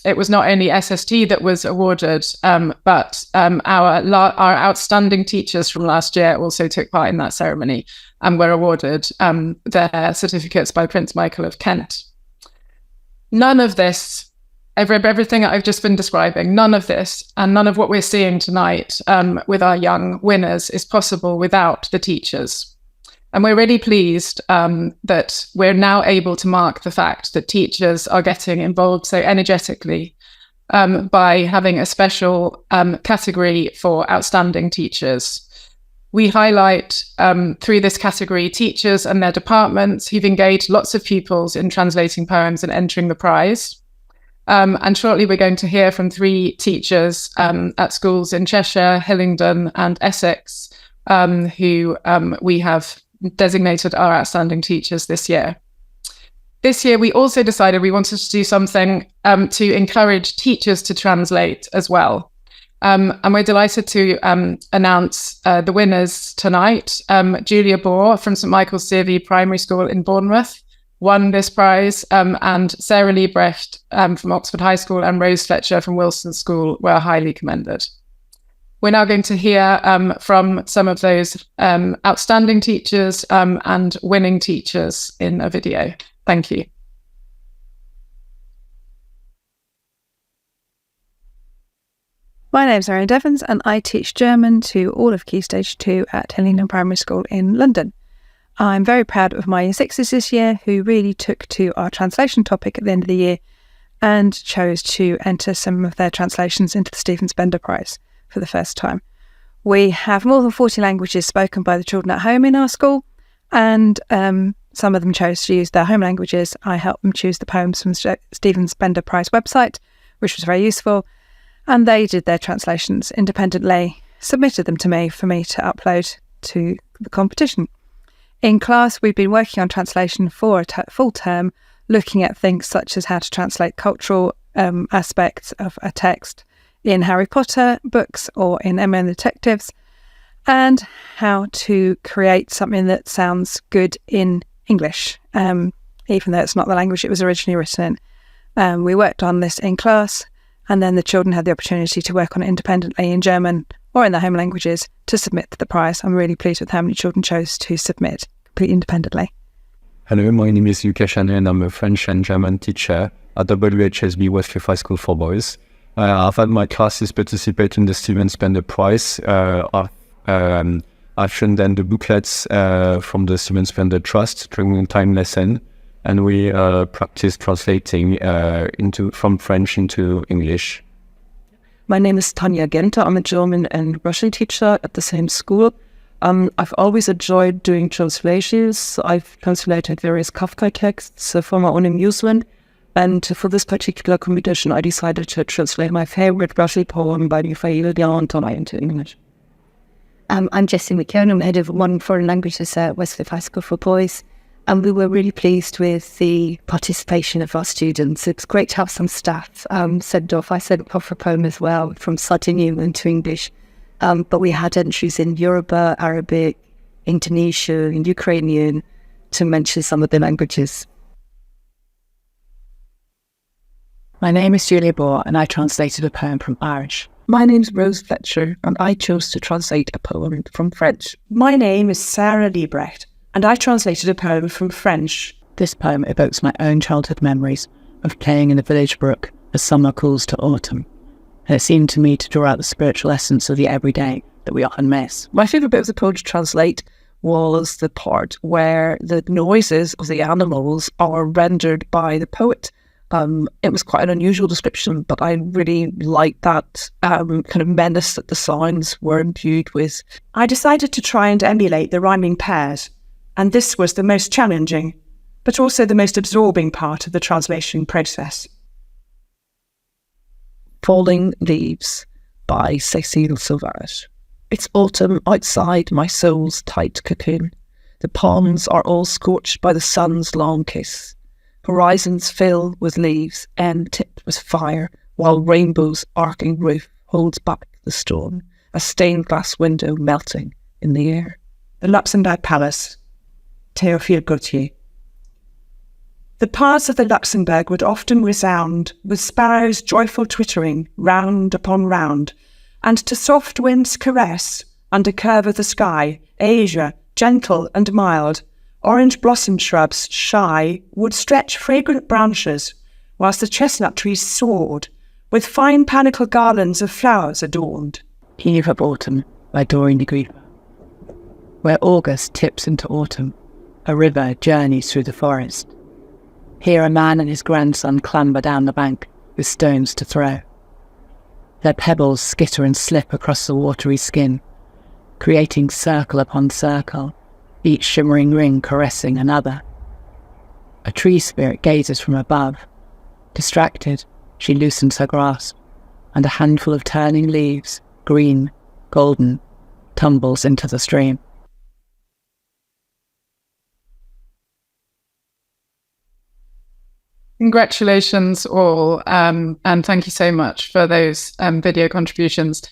it was not only SST that was awarded, but our outstanding teachers from last year also took part in that ceremony and were awarded their certificates by Prince Michael of Kent. None of this, everything I've just been describing, none of this and none of what we're seeing tonight with our young winners is possible without the teachers. And we're really pleased that we're now able to mark the fact that teachers are getting involved so energetically by having a special category for outstanding teachers. We highlight through this category teachers and their departments who've engaged lots of pupils in translating poems and entering the prize. And shortly we're going to hear from 3 teachers at schools in Cheshire, Hillingdon and Essex who we have designated our outstanding teachers this year. This year, we also decided we wanted to do something to encourage teachers to translate as well. And we're delighted to announce the winners tonight. Julia Bohr from St Michael's CRV Primary School in Bournemouth won this prize, and Sarah Liebrecht from Oxford High School and Rose Fletcher from Wilson School were highly commended. We're now going to hear from some of those outstanding teachers and winning teachers in a video. Thank you. My name's Arian Devons and I teach German to all of Key Stage 2 at Hillingdon Primary School in London. I'm very proud of my Year 6s this year who really took to our translation topic at the end of the year and chose to enter some of their translations into the Stephen Spender Prize for the first time. We have more than 40 languages spoken by the children at home in our school, and some of them chose to use their home languages. I helped them choose the poems from the Stephen Spender Prize website, which was very useful. And they did their translations independently, submitted them to me for me to upload to the competition. In class, we've been working on translation for a full term, looking at things such as how to translate cultural aspects of a text in Harry Potter books or in Emma and the Detectives, and how to create something that sounds good in English, even though it's not the language it was originally written in. We worked on this in class, and then the children had the opportunity to work on it independently in German or in their home languages to submit to the prize. I'm really pleased with how many children chose to submit completely independently. Hello, my name is Lucas Schnee and I'm a French and German teacher at WHSB Westcliff High School for Boys. I've had my classes participate in the Stephen Spender Prize. I've shown them the booklets from the Stephen Spender Trust during time lesson, and we practice translating from French into English. My name is Tanja Genter. I'm a German and Russian teacher at the same school. I've always enjoyed doing translations. I've translated various Kafka texts for my own amusement. And for this particular competition, I decided to translate my favorite Russian poem by Raphael Leontonai into English. I'm Jessie McKeown. I'm head of modern foreign languages at Westcliff High School for Boys. And we were really pleased with the participation of our students. It's great to have some staff send off. I sent off a poem as well from Sardinian to English. But we had entries in Yoruba, Arabic, Indonesian, Ukrainian, to mention some of the languages. My name is Julia Bohr and I translated a poem from Irish. My name's Rose Fletcher and I chose to translate a poem from French. My name is Sarah Liebrecht and I translated a poem from French. This poem evokes my own childhood memories of playing in the village brook as summer cools to autumn. And it seemed to me to draw out the spiritual essence of the everyday that we often miss. My favourite bit of the poem to translate was the part where the noises of the animals are rendered by the poet. It was quite an unusual description, but I really liked that kind of menace that the sounds were imbued with. I decided to try and emulate the rhyming pairs, and this was the most challenging, but also the most absorbing part of the translation process. Falling Leaves by Cécile Sauvage. It's autumn outside my soul's tight cocoon. The palms are all scorched by the sun's long kiss. Horizons fill with leaves, end tipped with fire, while rainbow's arcing roof holds back the storm, a stained glass window melting in the air. The Luxembourg Palace, Théophile Gautier. The paths of the Luxembourg would often resound with sparrows' joyful twittering round upon round, and to soft wind's caress, under curve of the sky, Asia, gentle and mild, orange blossom shrubs, shy, would stretch fragrant branches, whilst the chestnut trees soared, with fine panicle garlands of flowers adorned. Eve of Autumn by Doreen de Griever. Where August tips into autumn, a river journeys through the forest. Here a man and his grandson clamber down the bank with stones to throw. Their pebbles skitter and slip across the watery skin, creating circle upon circle, each shimmering ring caressing another. A tree spirit gazes from above. Distracted, she loosens her grasp, and a handful of turning leaves, green, golden, tumbles into the stream. Congratulations all, and thank you so much for those video contributions.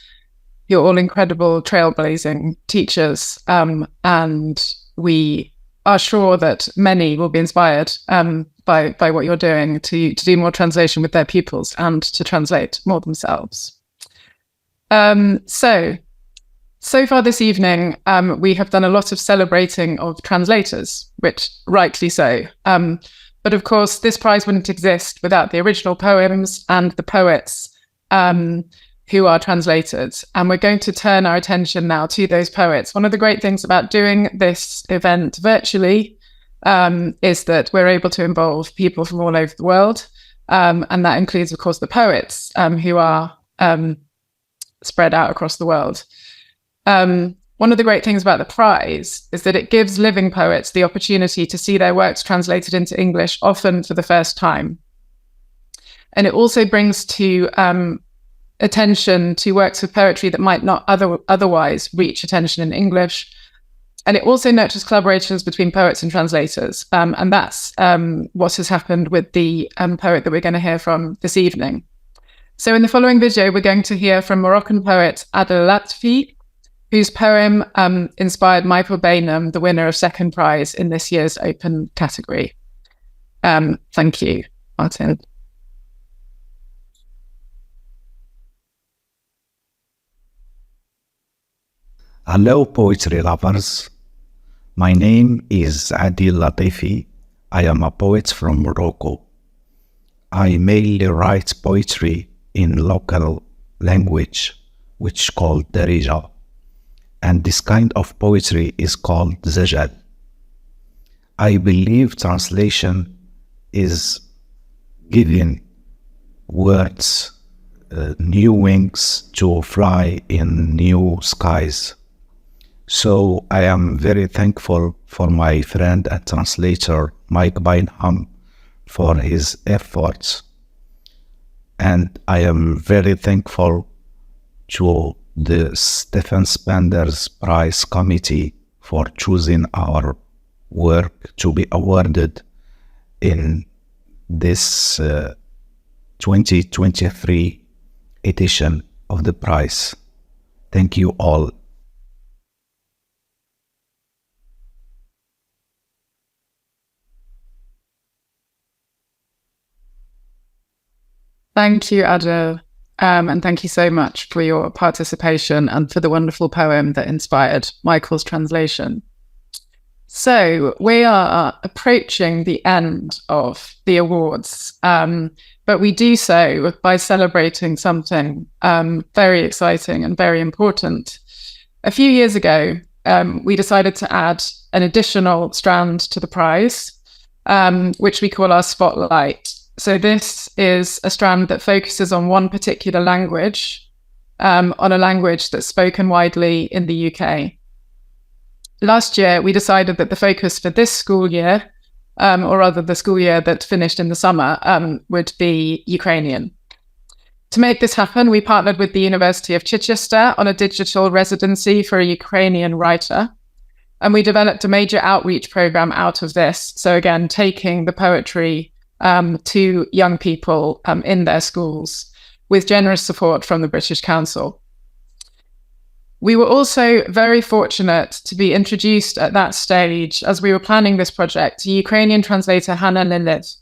You're all incredible trailblazing teachers, and we are sure that many will be inspired by what you're doing to do more translation with their pupils and to translate more themselves. So far this evening, we have done a lot of celebrating of translators, which rightly so. But of course, this prize wouldn't exist without the original poems and the poets who are translated. And we're going to turn our attention now to those poets. One of the great things about doing this event virtually is that we're able to involve people from all over the world. And that includes, of course, the poets who are spread out across the world. One of the great things about the prize is that it gives living poets the opportunity to see their works translated into English, often for the first time. And it also brings to attention to works of poetry that might not otherwise reach attention in English. And it also nurtures collaborations between poets and translators. And that's what has happened with the poet that we're going to hear from this evening. So in the following video, we're going to hear from Moroccan poet Adel Latefi, whose poem inspired Michael Bainham, the winner of second prize in this year's open category. Thank you, Martin. Hello, poetry lovers. My name is Adil Latefi. I am a poet from Morocco. I mainly write poetry in local language, which is called Darija. And this kind of poetry is called Zajal. I believe translation is giving words new wings to fly in new skies. So I am very thankful for my friend and translator Mike Bainham for his efforts. And I am very thankful to the Stephen Spender's Prize Committee for choosing our work to be awarded in this 2023 edition of the prize. Thank you all. Thank you, Adel. And thank you so much for your participation and for the wonderful poem that inspired Michael's translation. So we are approaching the end of the awards, but we do so by celebrating something very exciting and very important. A few years ago, we decided to add an additional strand to the prize, which we call our spotlight. So this is a strand that focuses on one particular language, on a language that's spoken widely in the UK. Last year, we decided that the focus for this school year, or rather the school year that finished in the summer, would be Ukrainian. To make this happen, we partnered with the University of Chichester on a digital residency for a Ukrainian writer. And we developed a major outreach program out of this. So again, taking the poetry to young people in their schools with generous support from the British Council. We were also very fortunate to be introduced at that stage, as we were planning this project, to Ukrainian translator Hannah Lilith.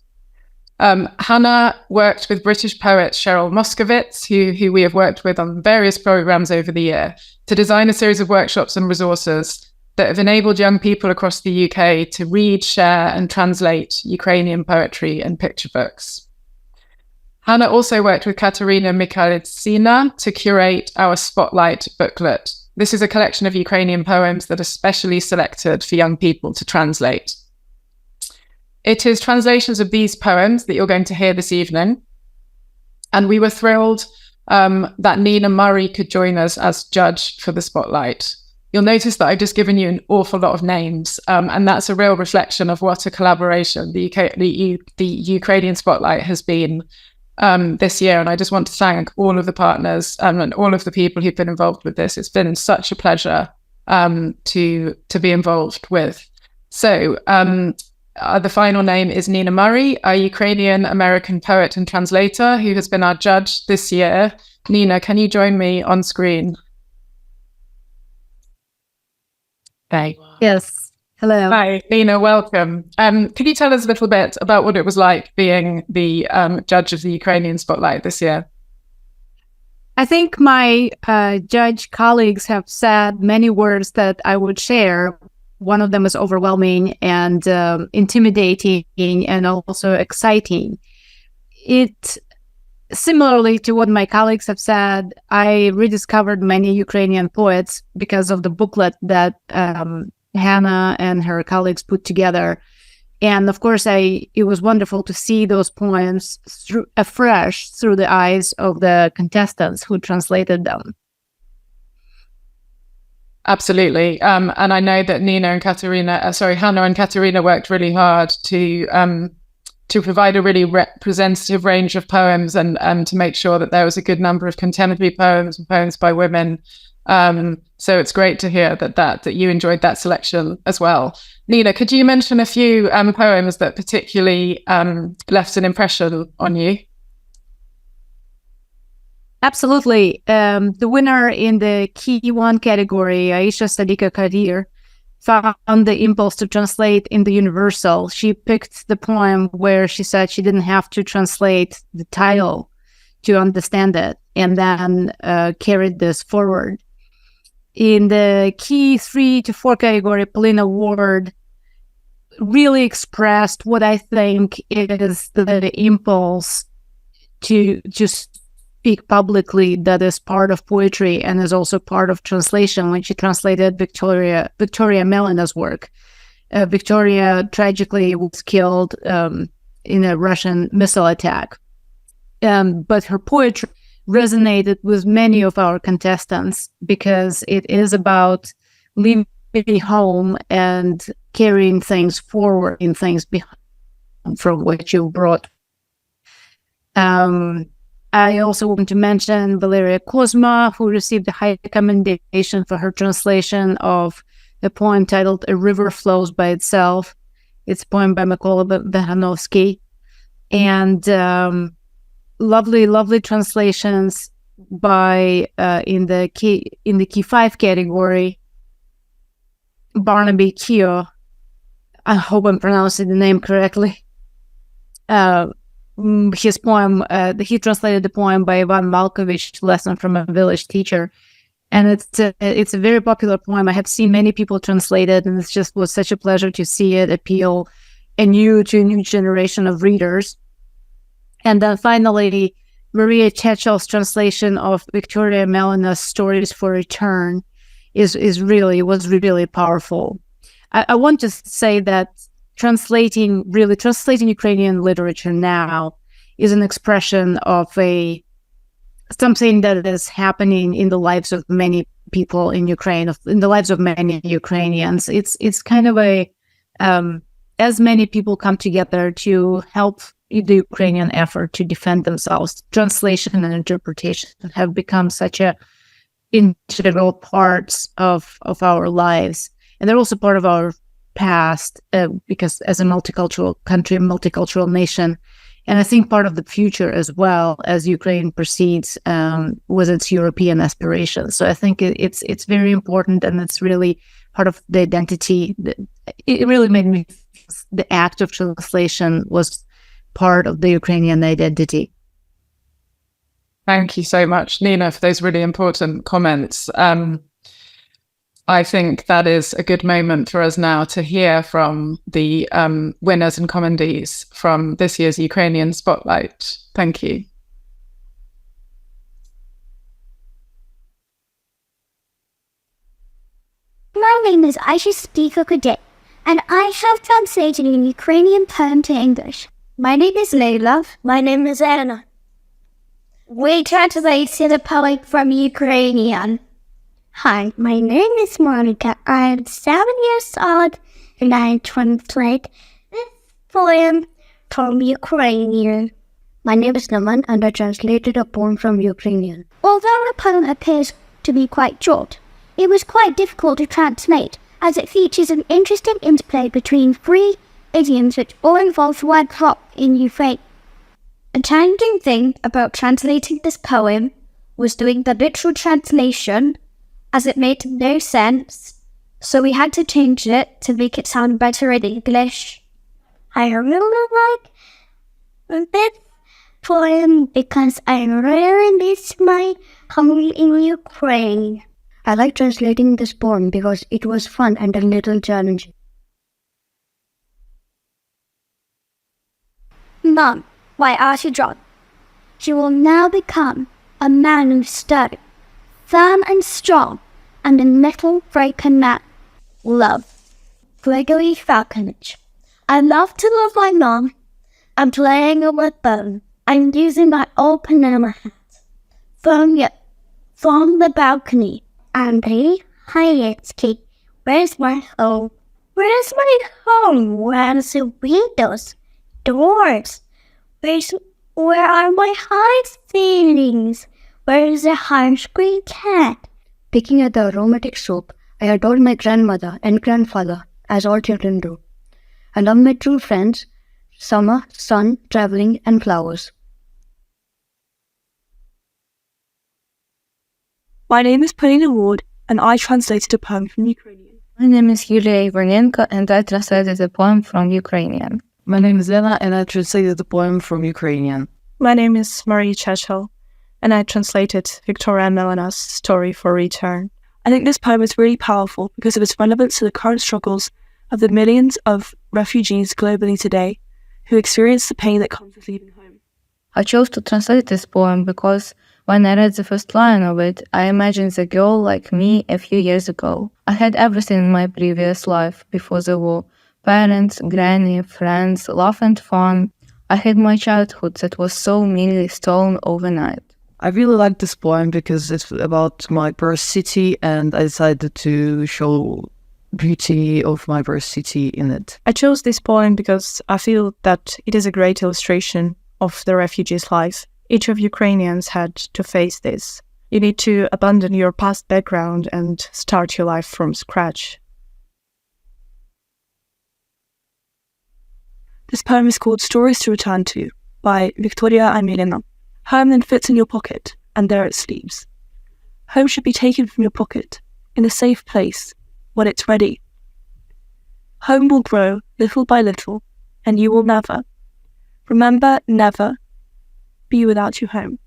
Hannah worked with British poet Cheryl Moskowitz, who we have worked with on various programs over the year, to design a series of workshops and resources that have enabled young people across the UK to read, share, and translate Ukrainian poetry and picture books. Hannah also worked with Katerina Mikhalitsina to curate our Spotlight booklet. This is a collection of Ukrainian poems that are specially selected for young people to translate. It is translations of these poems that you're going to hear this evening. And we were thrilled that Nina Murray could join us as judge for the Spotlight. You'll notice that I've just given you an awful lot of names, and that's a real reflection of what a collaboration the Ukrainian Spotlight has been this year. And I just want to thank all of the partners and all of the people who've been involved with this. It's been such a pleasure to be involved with. So the final name is Nina Murray, a Ukrainian-American poet and translator who has been our judge this year. Nina, can you join me on screen? Okay. Yes. Hello. Hi, Nina, welcome. Could you tell us a little bit about what it was like being the judge of the Ukrainian Spotlight this year? I think my judge colleagues have said many words that I would share. One of them is overwhelming and intimidating and also exciting. It, similarly to what my colleagues have said, I rediscovered many Ukrainian poets because of the booklet that Hannah and her colleagues put together. And of course, it was wonderful to see those poems afresh through the eyes of the contestants who translated them. Absolutely. And I know that Hannah and Katerina worked really hard to provide a really representative range of poems and to make sure that there was a good number of contemporary poems and poems by women. So it's great to hear that you enjoyed that selection as well. Nina, could you mention a few poems that particularly left an impression on you? Absolutely. The winner in the Key 1 category, Aisha Sadika Kadir, found the impulse to translate in the universal. She picked the poem where she said she didn't have to translate the title to understand it, and then carried this forward. In the Key 3 to 4 category, Polina Ward really expressed what I think is the impulse to just speak publicly that is part of poetry and is also part of translation when she translated Victoria Melina's work. Victoria tragically was killed in a Russian missile attack. But her poetry resonated with many of our contestants because it is about leaving home and carrying things forward in things behind from which you brought. I also want to mention Valeria Kozma, who received a high commendation for her translation of a poem titled A River Flows by Itself. It's a poem by Mykola Vahanovsky. And lovely translations by in the Key 5 category, Barnaby Kio. I hope I'm pronouncing the name correctly. His poem, he translated the poem by Ivan Malkovich, Lesson from a Village Teacher. And it's a very popular poem. I have seen many people translate it, and it was such a pleasure to see it appeal to a new generation of readers. And then finally, Maria Chechel's translation of Victoria Melina's Stories for Return was really powerful. I want to say that translating Ukrainian literature now is an expression of something that is happening in the lives of many people in Ukraine, in the lives of many Ukrainians. It's kind of as many people come together to help the Ukrainian effort to defend themselves, translation and interpretation have become such a integral parts of our lives. And they're also part of our past because as a multicultural country, multicultural nation, and I think part of the future as well as Ukraine proceeds with its European aspirations. So I think it's very important, and it's really part of the identity. It really made me, the act of translation was part of the Ukrainian identity. Thank you so much, Nina, for those really important comments. I think that is a good moment for us now to hear from the winners and commendees from this year's Ukrainian Spotlight. Thank you. My name is Aisha Sadika Kadir, and I have translated a Ukrainian poem to English. My name is Layla. My name is Anna. We translated a poem from Ukrainian. Hi, my name is Monica. I am 7 years old, and I translate this poem from Ukrainian. My name is Naman, and I translated a poem from Ukrainian. Although the poem appears to be quite short, It was quite difficult to translate, as it features an interesting interplay between three idioms which all involve the word drop in Ukraine. A challenging thing about translating this poem was doing the literal translation, as it made no sense, so we had to change it to make it sound better in English. I really like this poem because I really miss my home in Ukraine. I like translating this poem because it was fun and a little challenging. Mom, why are you drunk? He will now become a man of stone, firm and strong, and a little broken man. Love. Gregory Falconage. I love to love my mom. I'm playing on my phone. I'm using my old Panama hat. From the balcony. Andy, hi, it's Kate. Where's my home? Where's my home? Where's the windows? Doors? Where are my high ceilings? Where is the harsh green cat? Picking at the aromatic soap, I adored my grandmother and grandfather, as all children do. I love my true friends, summer, sun, traveling, and flowers. My name is Polina Ward, and I translated a poem from Ukrainian. My name is Yulia Ivernenko, and I translated a poem from Ukrainian. My name is Lena, and I translated the poem from Ukrainian. My name is Marie Chechel, and I translated Victoria Melena's Story for Return. I think this poem is really powerful because of its relevance to the current struggles of the millions of refugees globally today who experience the pain that comes with leaving home. I chose to translate this poem because when I read the first line of it, I imagined a girl like me a few years ago. I had everything in my previous life before the war. Parents, granny, friends, love and fun. I had my childhood that was so meanly stolen overnight. I really like this poem because it's about my birth city, and I decided to show beauty of my birth city in it. I chose this poem because I feel that it is a great illustration of the refugee's life. Each of Ukrainians had to face this. You need to abandon your past background and start your life from scratch. This poem is called Stories to Return To by Victoria Amelina. Home then fits in your pocket, and there it sleeps. Home should be taken from your pocket, in a safe place, when it's ready. Home will grow little by little, and you will never, remember never, be without your home.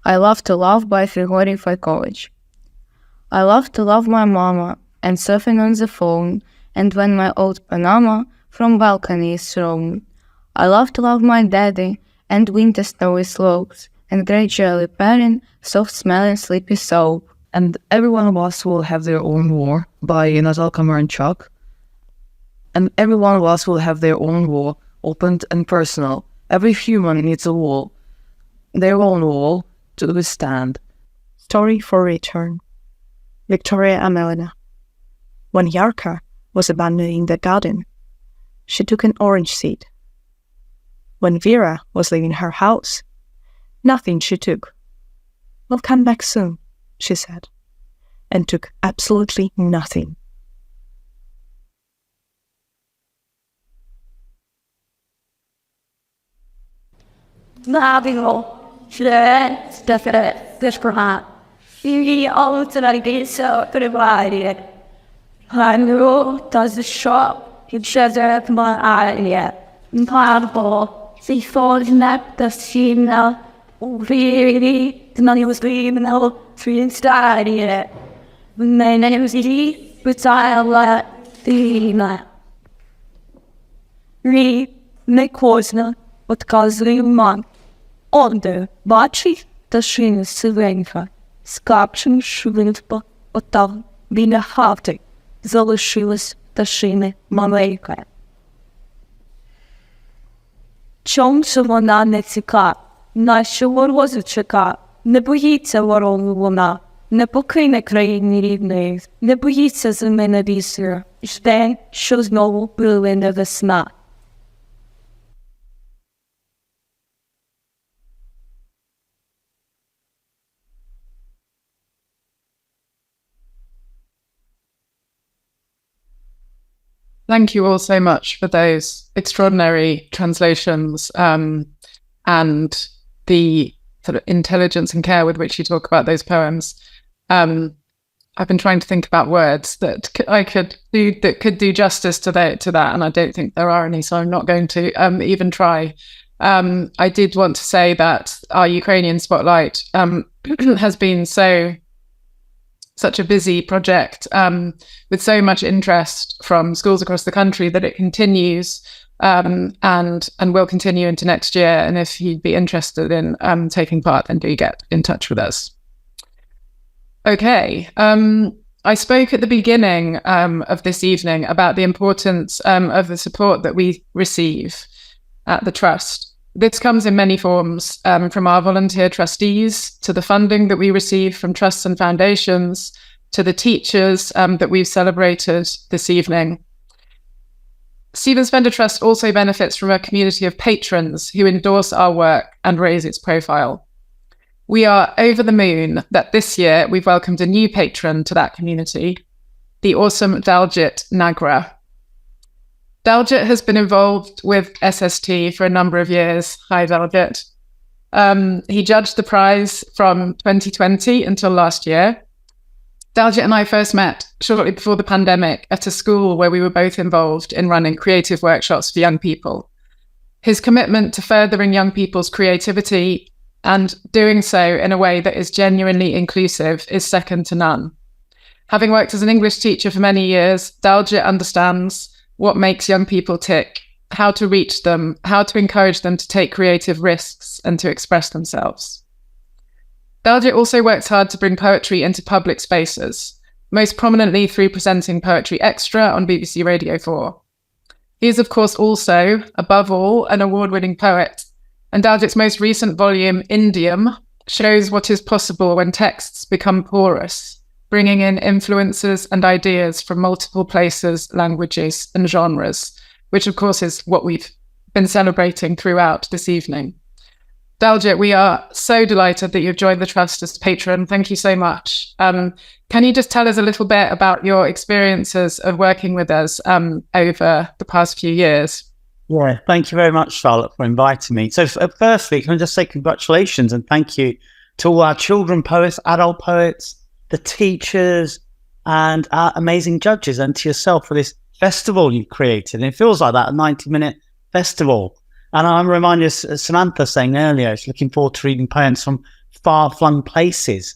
I Love to Love by Grigory Faikovich. I love to love my mama, and surfing on the phone, and when my old Panama from balcony is thrown. I love to love my daddy, and winter snowy slopes, and gradually pairing soft-smelling sleepy soap. And Every One of Us Will Have Their Own War by Natal Kamarchuk. And every one of us will have their own war, open and personal. Every human needs a wall, their own wall, to withstand. Story for Return. Victoria Amelina. When Yarka was abandoning the garden, she took an orange seed. When Vera was leaving her house, nothing she took. "We'll come back soon," she said, and took absolutely nothing. I know does the shop, it shows up my eye, incredible. She falls not the scene now, really, the money was leaving now, free inside it. My name is Lee, but I like the night. Read, make Korsner, what calls the month. Under, Bachi, the Schnee Sylvanka, Skopchen, Schulinpa, Otav, Bina Haftik. Залишилась пташини маленька. Чом же вона не ціка? Нащо ворозу чека? Не боїться ворону вона, не покине країни рідної, не боїться зими навісу, жде, що знову прилине весна. Thank you all so much for those extraordinary translations and the sort of intelligence and care with which you talk about those poems. I've been trying to think about words that I could do justice to that, and I don't think there are any, so I'm not going to even try. I did want to say that our Ukrainian Spotlight has been such a busy project with so much interest from schools across the country that it continues and will continue into next year. And if you'd be interested in taking part, then do get in touch with us. Okay. I spoke at the beginning of this evening about the importance of the support that we receive at the Trust. This comes in many forms, from our volunteer trustees to the funding that we receive from trusts and foundations to the teachers that we've celebrated this evening. Stephen Spender Trust also benefits from a community of patrons who endorse our work and raise its profile. We are over the moon that this year we've welcomed a new patron to that community, the awesome Daljit Nagra. Daljit has been involved with SST for a number of years. Hi, Daljit. He judged the prize from 2020 until last year. Daljit and I first met shortly before the pandemic at a school where we were both involved in running creative workshops for young people. His commitment to furthering young people's creativity and doing so in a way that is genuinely inclusive is second to none. Having worked as an English teacher for many years, Daljit understands what makes young people tick, how to reach them, how to encourage them to take creative risks and to express themselves. Daljit also works hard to bring poetry into public spaces, most prominently through presenting Poetry Extra on BBC Radio 4. He is, of course, also, above all, an award-winning poet, and Daljit's most recent volume, Indium, shows what is possible when texts become porous, bringing in influences and ideas from multiple places, languages, and genres, which of course is what we've been celebrating throughout this evening. Daljit, we are so delighted that you've joined the Trust as patron. Thank you so much. Can you just tell us a little bit about your experiences of working with us over the past few years? Yeah, thank you very much, Charlotte, for inviting me. So firstly, can I just say congratulations and thank you to all our children poets, adult poets, the teachers and our amazing judges, and to yourself for this festival you've created. And it feels like that, a 90-minute festival. And I'm reminded of Samantha saying earlier, she's looking forward to reading poems from far-flung places.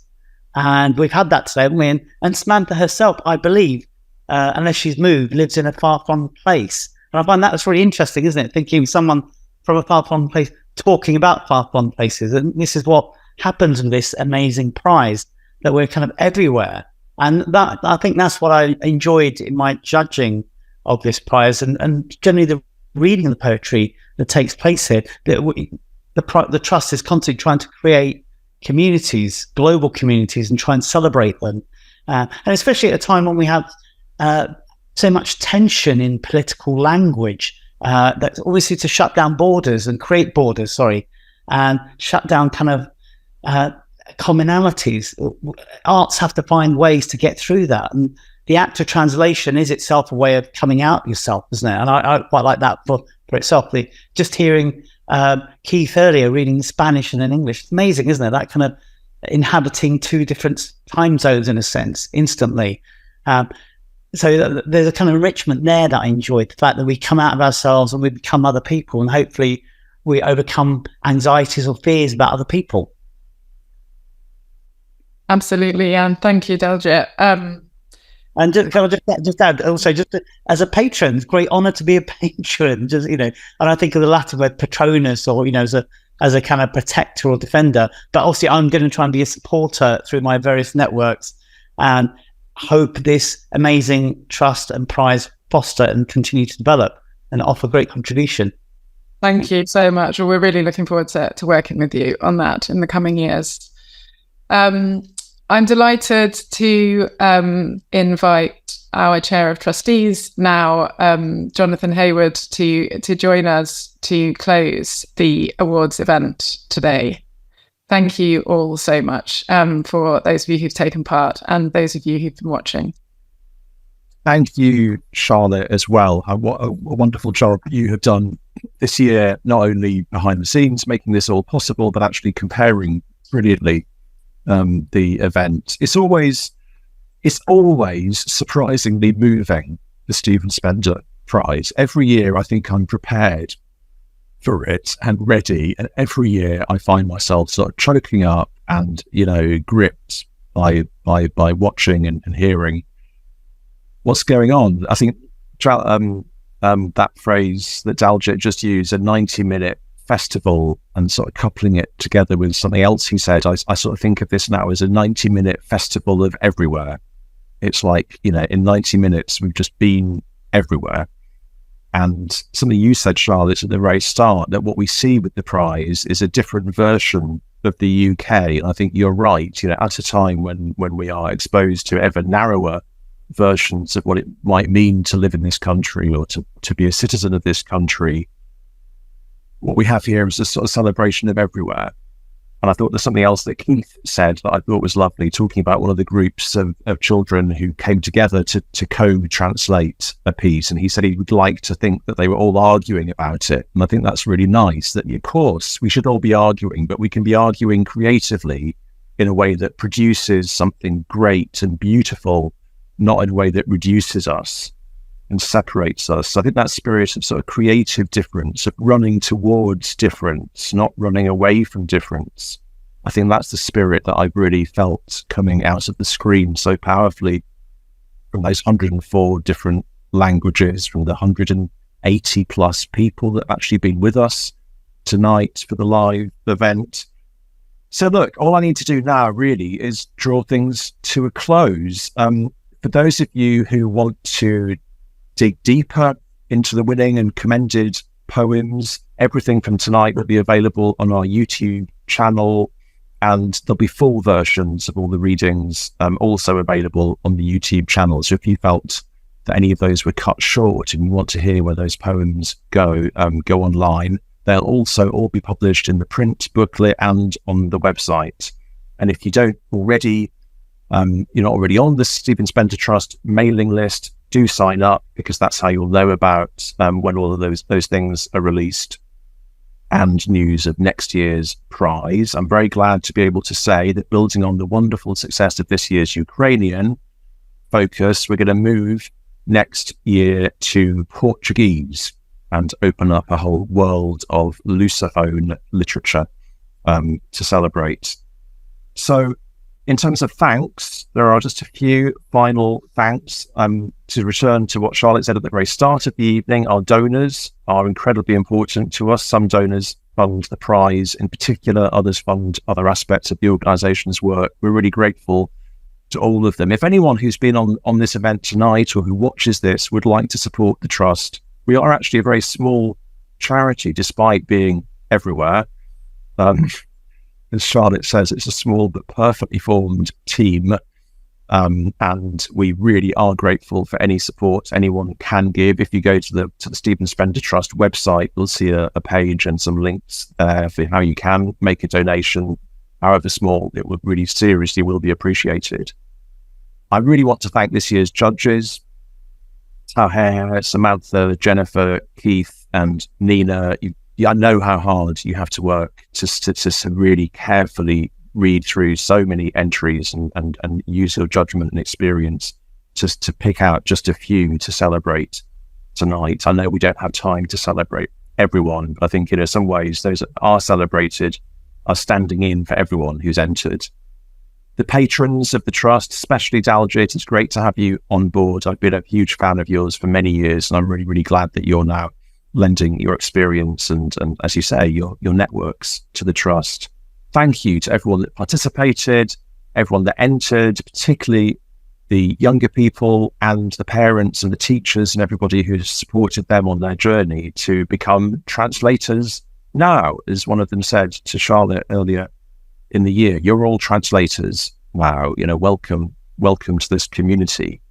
And we've had that today, haven't we? And Samantha herself, I believe, unless she's moved, lives in a far-flung place. And I find that's really interesting, isn't it? Thinking someone from a far-flung place talking about far-flung places. And this is what happens with this amazing prize, that we're kind of everywhere. And that, I think that's what I enjoyed in my judging of this prize, and generally the reading of the poetry that takes place here. The Trust is constantly trying to create communities, global communities, and try and celebrate them. And especially at a time when we have so much tension in political language, that's obviously to shut down borders and create borders, and shut down kind of commonalities. Arts have to find ways to get through that, and the act of translation is itself a way of coming out yourself, isn't it? And I quite like that for itself. Just hearing Keith earlier reading Spanish and then English, it's amazing, isn't it? That kind of inhabiting two different time zones in a sense instantly. So there's a kind of enrichment there that I enjoyed, the fact that we come out of ourselves and we become other people, and hopefully we overcome anxieties or fears about other people. Absolutely, and thank you, Daljit. And can I just add, also, as a patron, it's a great honour to be a patron. And I think of the Latin word patronus, or as a kind of protector or defender. But obviously, I'm going to try and be a supporter through my various networks, and hope this amazing trust and prize foster and continue to develop and offer great contribution. Thank you so much. Well, we're really looking forward to working with you on that in the coming years. I'm delighted to invite our Chair of Trustees now, Jonathan Heawood, to join us to close the awards event today. Thank you all so much for those of you who've taken part and those of you who've been watching. thank you, Charlotte, as well. What a wonderful job you have done this year, not only behind the scenes, making this all possible, but actually comparing brilliantly the event. It's always surprisingly moving, the Stephen Spender Prize. Every year I think I'm prepared for it and ready, and every year I find myself sort of choking up and, gripped by watching and hearing what's going on. I think that phrase that Daljit just used, a 90-minute festival, and sort of coupling it together with something else he said, I sort of think of this now as a 90-minute festival of everywhere. It's like, in 90 minutes, we've just been everywhere. And something you said, Charlotte, at the very start, that what we see with the prize is a different version of the UK. And I think you're right, at a time when we are exposed to ever narrower versions of what it might mean to live in this country or to be a citizen of this country, what we have here is a sort of celebration of everywhere. And I thought there's something else that Keith said that I thought was lovely, talking about one of the groups of children who came together to co-translate a piece. And he said he would like to think that they were all arguing about it. And I think that's really nice, that, of course, we should all be arguing, but we can be arguing creatively in a way that produces something great and beautiful, not in a way that reduces us and separates us. So I think that spirit of sort of creative difference, of running towards difference, not running away from difference, I think that's the spirit that I've really felt coming out of the screen so powerfully from those 104 different languages, from the 180 plus people that have actually been with us tonight for the live event. So look, all I need to do now really is draw things to a close. For those of you who want to dig deeper into the winning and commended poems, everything from tonight will be available on our YouTube channel, and there'll be full versions of all the readings also available on the YouTube channel. So if you felt that any of those were cut short and you want to hear where those poems go online, they'll also all be published in the print booklet and on the website. And if you don't already, you're not already on the Stephen Spender Trust mailing list, do sign up, because that's how you'll know about when all of those things are released and news of next year's prize. I'm very glad to be able to say that, building on the wonderful success of this year's Ukrainian focus, we're going to move next year to Portuguese and open up a whole world of Lusophone literature to celebrate. So in terms of thanks, there are just a few final thanks. To return to what Charlotte said at the very start of the evening, our donors are incredibly important to us. Some donors fund the prize in particular, others fund other aspects of the organisation's work. We're really grateful to all of them. If anyone who's been on this event tonight or who watches this would like to support the Trust, we are actually a very small charity despite being everywhere. As Charlotte says, it's a small but perfectly formed team, and we really are grateful for any support anyone can give. If you go to the Stephen Spender Trust website, you'll see a page and some links there for how you can make a donation, however small. It would really seriously will be appreciated. I really want to thank this year's judges, Taher, Samantha, Jennifer, Keith, and Nina. I know how hard you have to work to really carefully read through so many entries and use your judgment and experience just to pick out just a few to celebrate tonight. I know we don't have time to celebrate everyone, but I think in some ways those that are celebrated are standing in for everyone who's entered. The patrons of the Trust, especially Daljit, it's great to have you on board. I've been a huge fan of yours for many years, and I'm really, really glad that you're now lending your experience and as you say, your networks to the Trust. Thank you to everyone that participated, everyone that entered, particularly the younger people and the parents and the teachers and everybody who supported them on their journey to become translators now, as one of them said to Charlotte earlier in the year. You're all translators now, welcome to this community.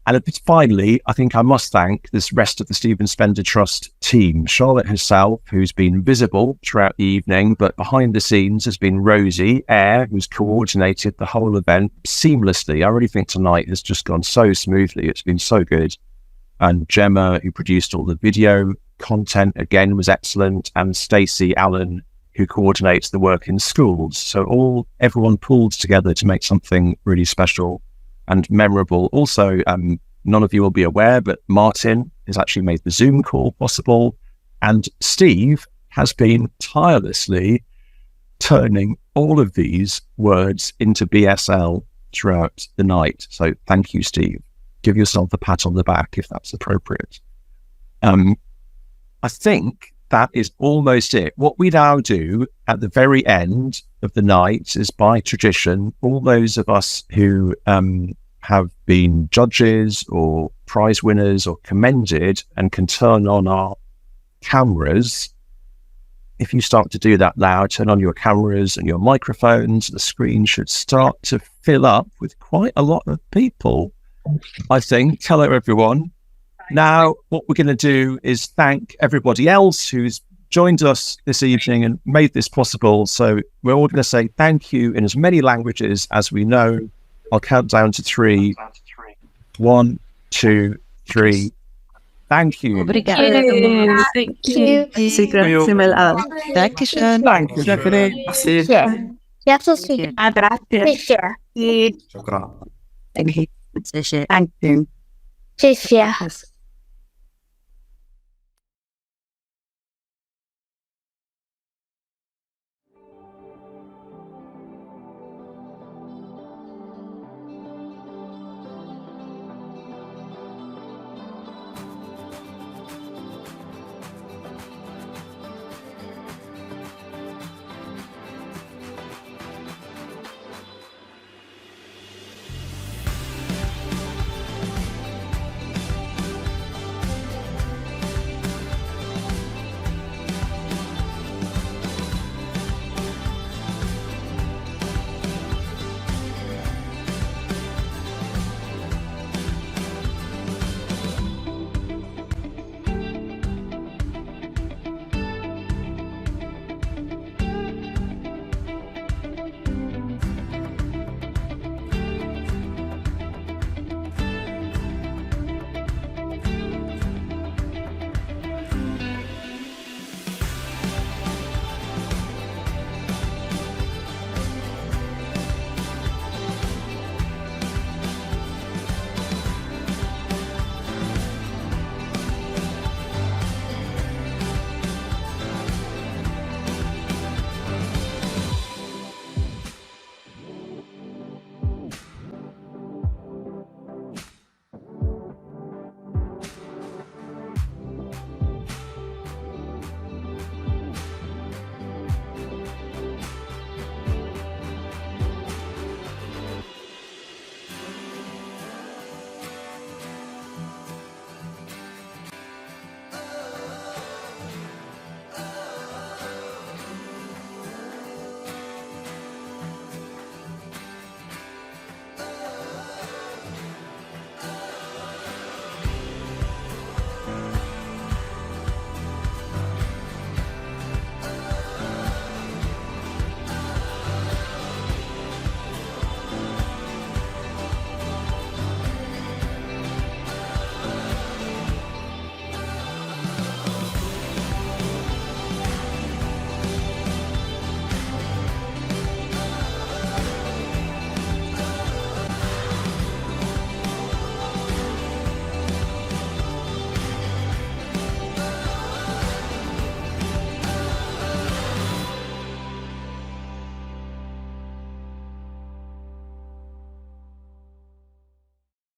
And finally, I think I must thank this rest of the Stephen Spender Trust team. Charlotte herself, who's been visible throughout the evening, but behind the scenes has been Rosie Eyre, who's coordinated the whole event seamlessly. I really think tonight has just gone so smoothly. It's been so good. And Gemma, who produced all the video content, again, was excellent. And Stacey Allen, who coordinates the work in schools. So everyone pulled together to make something really special and memorable. Also, none of you will be aware, but Martin has actually made the Zoom call possible, and Steve has been tirelessly turning all of these words into BSL throughout the night. So thank you, Steve. Give yourself a pat on the back if that's appropriate. I think that is almost it. What we now do at the very end of the night is, by tradition, all those of us who have been judges or prize winners or commended and can turn on our cameras. If you start to do that now, turn on your cameras and your microphones, the screen should start to fill up with quite a lot of people, I think. Hello, everyone. Now, what we're going to do is thank everybody else who's joined us this evening and made this possible. So we're all going to say thank you in as many languages as we know. I'll count down to 3. 1, 2, 3. Thank you. Obrigada. Thank you. Grazie mille. Dankeschön. Thank you, Stephanie. Ja, to see. Thank you. Tschüss.